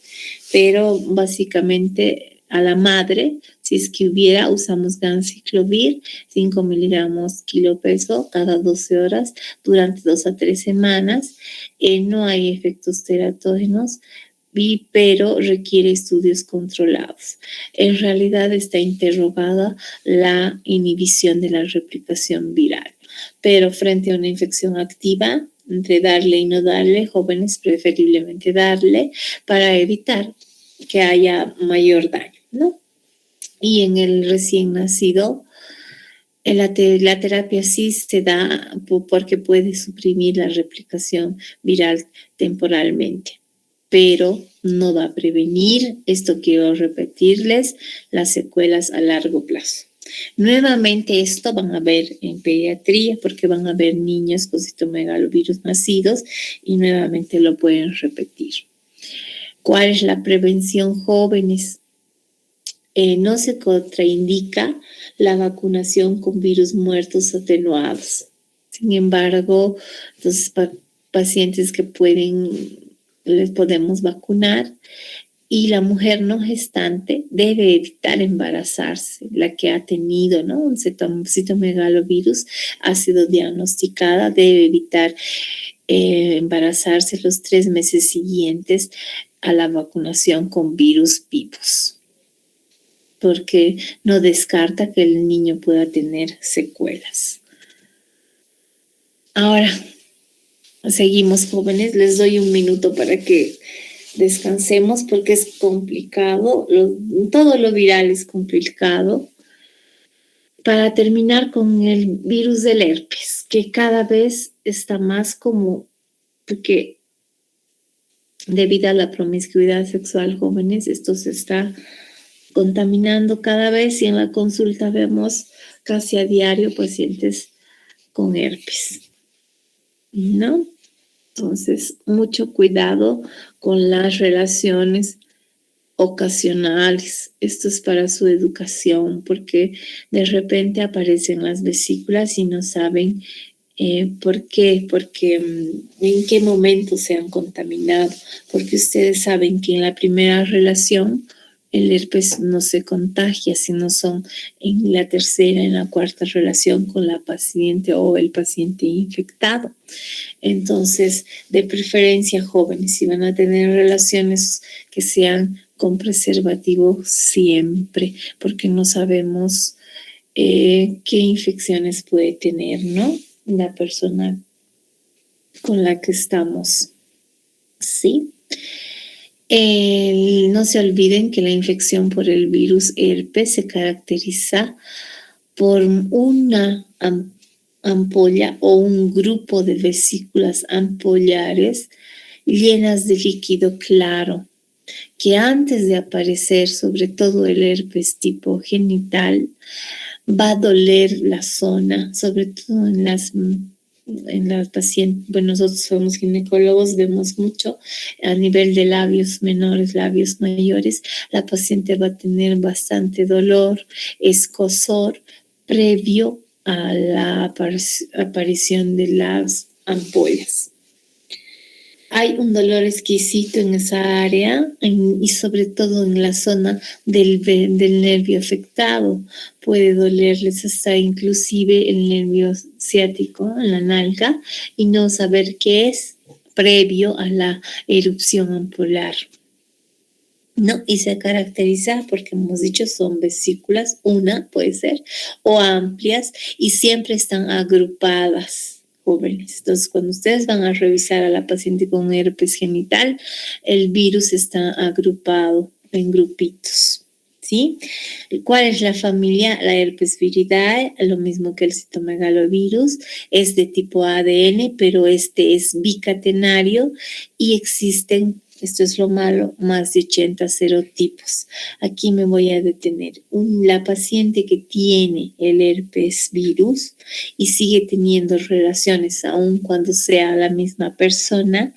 pero básicamente a la madre, si es que hubiera, usamos ganciclovir, 5 miligramos kilo peso cada 12 horas durante 2 a 3 semanas. No hay efectos teratógenos, pero requiere estudios controlados. En realidad está interrogada la inhibición de la replicación viral, pero frente a una infección activa, entre darle y no darle, jóvenes preferiblemente darle para evitar que haya mayor daño, ¿no? Y en el recién nacido, la terapia sí se da porque puede suprimir la replicación viral temporalmente, pero no va a prevenir, esto quiero repetirles, las secuelas a largo plazo. Nuevamente esto van a ver en pediatría porque van a ver niños con citomegalovirus nacidos y nuevamente lo pueden repetir. ¿Cuál es la prevención, jóvenes? No se contraindica la vacunación con virus muertos atenuados, Sin embargo, los pacientes que les podemos vacunar, y la mujer no gestante debe evitar embarazarse, la que ha tenido, ¿no?, un citomegalovirus, ha sido diagnosticada, debe evitar embarazarse los 3 meses siguientes a la vacunación con virus vivos, porque no descarta que el niño pueda tener secuelas. Ahora, seguimos, jóvenes, les doy un minuto para que descansemos porque es complicado, todo lo viral es complicado. Para terminar con el virus del herpes, que cada vez está más como, porque debido a la promiscuidad sexual, jóvenes, esto se está contaminando cada vez y en la consulta vemos casi a diario pacientes con herpes, ¿no? Entonces, mucho cuidado con las relaciones ocasionales. Esto es para su educación, porque de repente aparecen las vesículas y no saben por qué, porque en qué momento se han contaminado, porque ustedes saben que en la primera relación el herpes no se contagia, sino son en la tercera, en la cuarta relación con la paciente o el paciente infectado. Entonces, de preferencia, jóvenes, si van a tener relaciones que sean con preservativo siempre, porque no sabemos qué infecciones puede tener, ¿no?, la persona con la que estamos, ¿sí? No se olviden que la infección por el virus herpes se caracteriza por una ampolla o un grupo de vesículas ampollares llenas de líquido claro, que antes de aparecer, sobre todo el herpes tipo genital, va a doler la zona, sobre todo en las pacientes. Bueno, nosotros somos ginecólogos, vemos mucho a nivel de labios menores, labios mayores, la paciente va a tener bastante dolor, escozor, previo a la aparición de las ampollas. Hay un dolor exquisito en esa área y sobre todo en la zona del nervio afectado. Puede dolerles hasta inclusive el nervio ciático en la nalga y no saber qué es previo a la erupción ampolar, ¿no? Y se caracteriza porque hemos dicho son vesículas, una puede ser, o amplias y siempre están agrupadas, jóvenes. Entonces, cuando ustedes van a revisar a la paciente con herpes genital, el virus está agrupado en grupitos, ¿sí? ¿Cuál es la familia? La herpes viridae, lo mismo que el citomegalovirus, es de tipo ADN, pero este es bicatenario y existen, esto es lo malo, más de 80 serotipos. Aquí me voy a detener. La paciente que tiene el herpes virus y sigue teniendo relaciones, aun cuando sea la misma persona,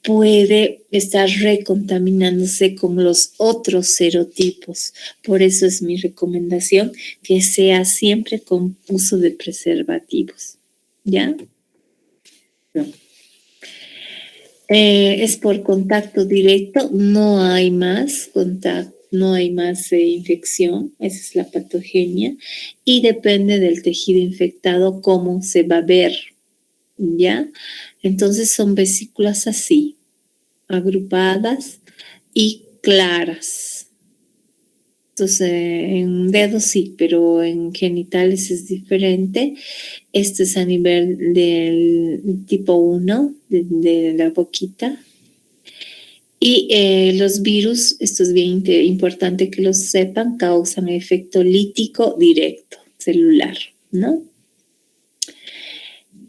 puede estar recontaminándose con los otros serotipos. Por eso es mi recomendación que sea siempre con uso de preservativos. ¿Ya? No. Es por contacto directo, no hay más contacto, no hay más infección, esa es la patogenia, y depende del tejido infectado cómo se va a ver, ¿ya? Entonces son vesículas así, agrupadas y claras. Entonces, en dedos sí, pero en genitales es diferente. Esto es a nivel del tipo 1, de la boquita. Y los virus, esto es bien importante que lo sepan, causan efecto lítico directo, celular, ¿no?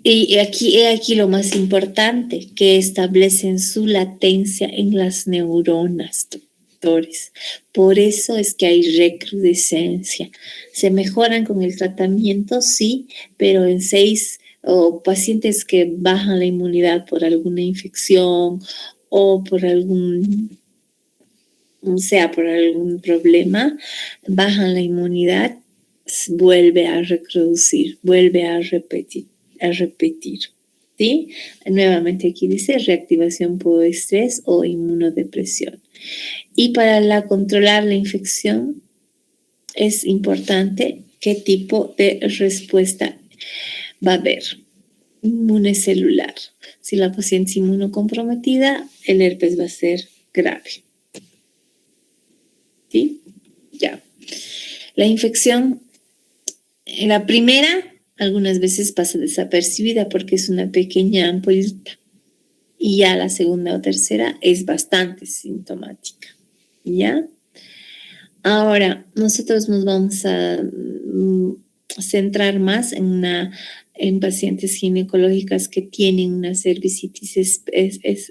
Y aquí lo más importante, que establecen su latencia en las neuronas, doctores. Por eso es que hay recrudescencia. Se mejoran con el tratamiento, sí, pero en 6 pacientes que bajan la inmunidad por alguna infección o por algún problema, bajan la inmunidad, vuelve a reproducir, vuelve a repetir, a repetir. ¿Sí? Nuevamente aquí dice reactivación por estrés o inmunodepresión. Y para controlar la infección es importante qué tipo de respuesta va a haber. Inmunecelular. Si la paciente es inmunocomprometida, el herpes va a ser grave. ¿Sí? Ya. La infección, la primera, algunas veces pasa desapercibida porque es una pequeña ampollita. Y ya la segunda o tercera es bastante sintomática. ¿Ya? Ahora, nosotros nos vamos a centrar más en pacientes ginecológicas que tienen una cervicitis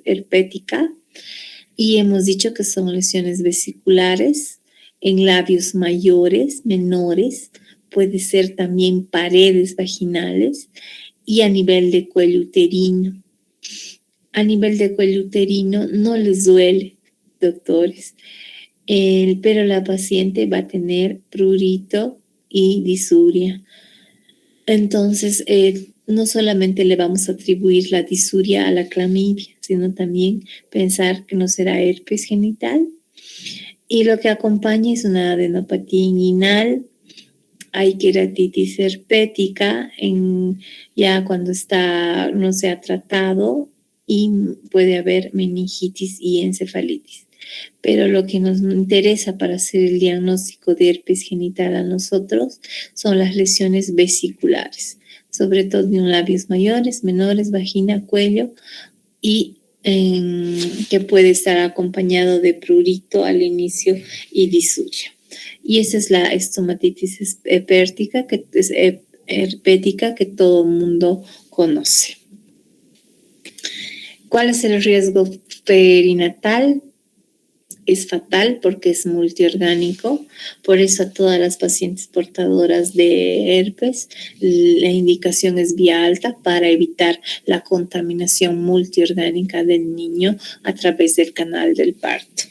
herpética y hemos dicho que son lesiones vesiculares en labios mayores, menores, puede ser también paredes vaginales y a nivel de cuello uterino. A nivel de cuello uterino no les duele, doctores, pero la paciente va a tener prurito y disuria. Entonces, no solamente le vamos a atribuir la disuria a la clamidia, sino también pensar que no será herpes genital. Y lo que acompaña es una adenopatía inguinal, hay queratitis herpética ya cuando no se ha tratado y puede haber meningitis y encefalitis. Pero lo que nos interesa para hacer el diagnóstico de herpes genital a nosotros son las lesiones vesiculares, sobre todo en labios mayores, menores, vagina, cuello y que puede estar acompañado de prurito al inicio y disuria. Y esa es la estomatitis herpética que todo mundo conoce. ¿Cuál es el riesgo perinatal? Es fatal porque es multiorgánico, por eso a todas las pacientes portadoras de herpes la indicación es vía alta para evitar la contaminación multiorgánica del niño a través del canal del parto.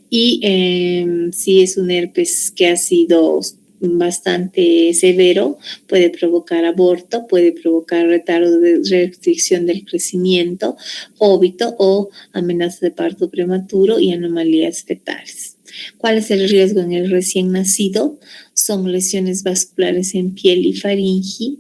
Y si es un herpes que ha sido bastante severo, puede provocar aborto, puede provocar retardo de restricción del crecimiento, óbito o amenaza de parto prematuro y anomalías fetales. ¿Cuál es el riesgo en el recién nacido? Son lesiones vasculares en piel y faringe.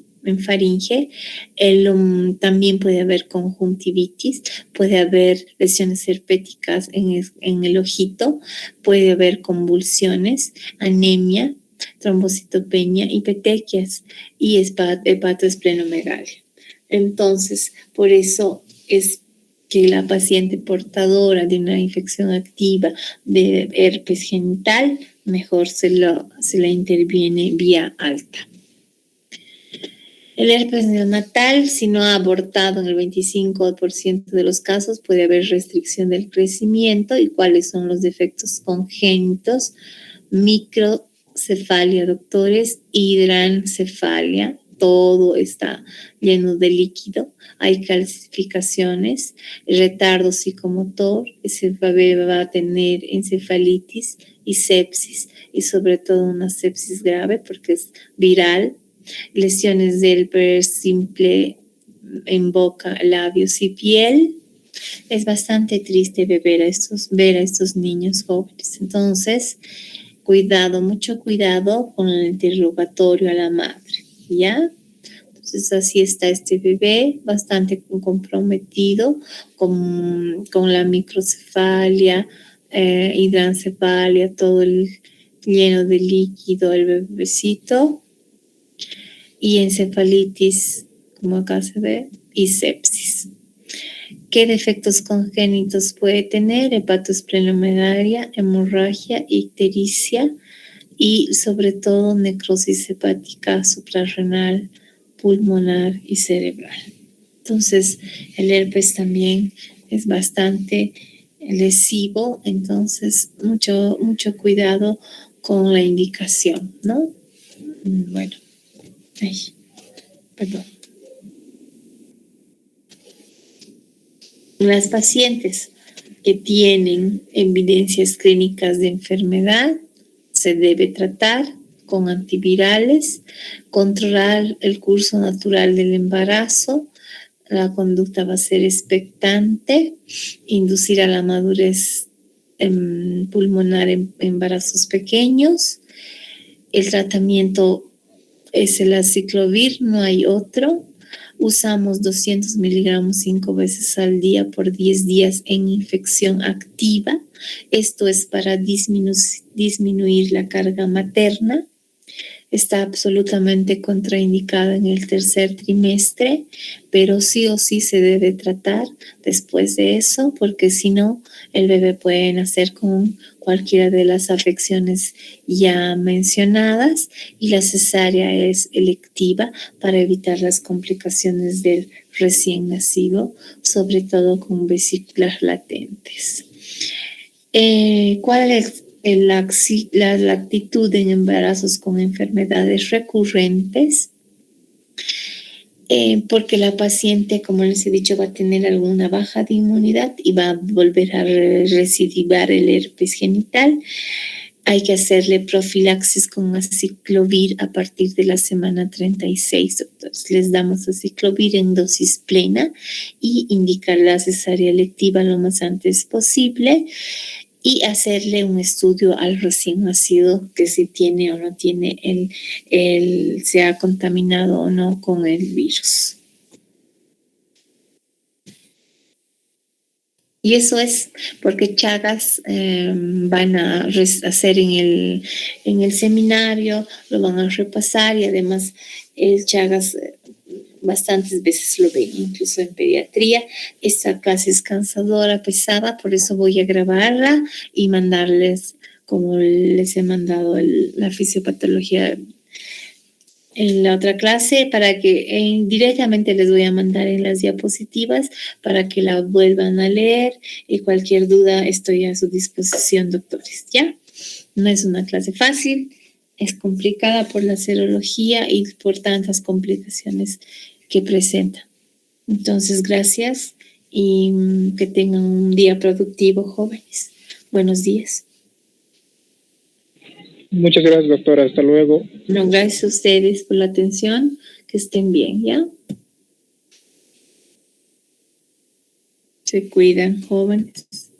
También puede haber conjuntivitis, puede haber lesiones herpéticas en el ojito, puede haber convulsiones, anemia, trombocitopenia y petequias y hepatoesplenomegalia. Entonces, por eso es que la paciente portadora de una infección activa de herpes genital, mejor se la interviene vía alta. El herpes neonatal, si no ha abortado en el 25% de los casos, puede haber restricción del crecimiento. ¿Y cuáles son los defectos congénitos? Microcefalia, doctores, hidrancefalia, todo está lleno de líquido, hay calcificaciones, retardo psicomotor, ese bebé va a tener encefalitis y sepsis, y sobre todo una sepsis grave porque es viral, lesiones del simple en boca, labios y piel. Es bastante triste ver a estos niños jóvenes. Entonces, cuidado, mucho cuidado con el interrogatorio a la madre, ¿ya? Entonces, así está este bebé, bastante comprometido con la microcefalia, hidrancefalia, todo lleno de líquido, el bebecito, y encefalitis, como acá se ve, y sepsis. ¿Qué defectos congénitos puede tener? Hepatoesplenomegalia, hemorragia, ictericia y sobre todo necrosis hepática suprarrenal, pulmonar y cerebral. Entonces, el herpes también es bastante lesivo, entonces mucho cuidado con la indicación, ¿no? Bueno, perdón. Las pacientes que tienen evidencias clínicas de enfermedad se debe tratar con antivirales, controlar el curso natural del embarazo. La conducta va a ser expectante, inducir a la madurez pulmonar en embarazos pequeños. El tratamiento es el aciclovir, no hay otro. Usamos 200 miligramos 5 veces al día por 10 días en infección activa. Esto es para disminuir la carga materna. Está absolutamente contraindicada en el tercer trimestre, pero sí o sí se debe tratar después de eso, porque si no, el bebé puede nacer con cualquiera de las afecciones ya mencionadas y la cesárea es electiva para evitar las complicaciones del recién nacido, sobre todo con vesículas latentes. ¿Cuál es la actitud en embarazos con enfermedades recurrentes? Porque la paciente, como les he dicho, va a tener alguna baja de inmunidad y va a volver a recidivar el herpes genital. Hay que hacerle profilaxis con aciclovir a partir de la semana 36, doctores. Les damos aciclovir en dosis plena y indicar la cesárea electiva lo más antes posible y hacerle un estudio al recién nacido que si tiene o no tiene se ha contaminado o no con el virus. Y eso es porque Chagas van a hacer en el seminario, lo van a repasar y además el Chagas bastantes veces lo ven, incluso en pediatría. Esta clase es cansadora, pesada, por eso voy a grabarla y mandarles, como les he mandado la fisiopatología en la otra clase, para que directamente les voy a mandar en las diapositivas para que la vuelvan a leer y cualquier duda estoy a su disposición, doctores, ¿ya? No es una clase fácil, es complicada por la serología y por tantas complicaciones que presenta. Entonces, gracias y que tengan un día productivo, jóvenes. Buenos días. Muchas gracias, doctora. Hasta luego. No, gracias a ustedes por la atención. Que estén bien, ¿ya? Se cuidan, jóvenes.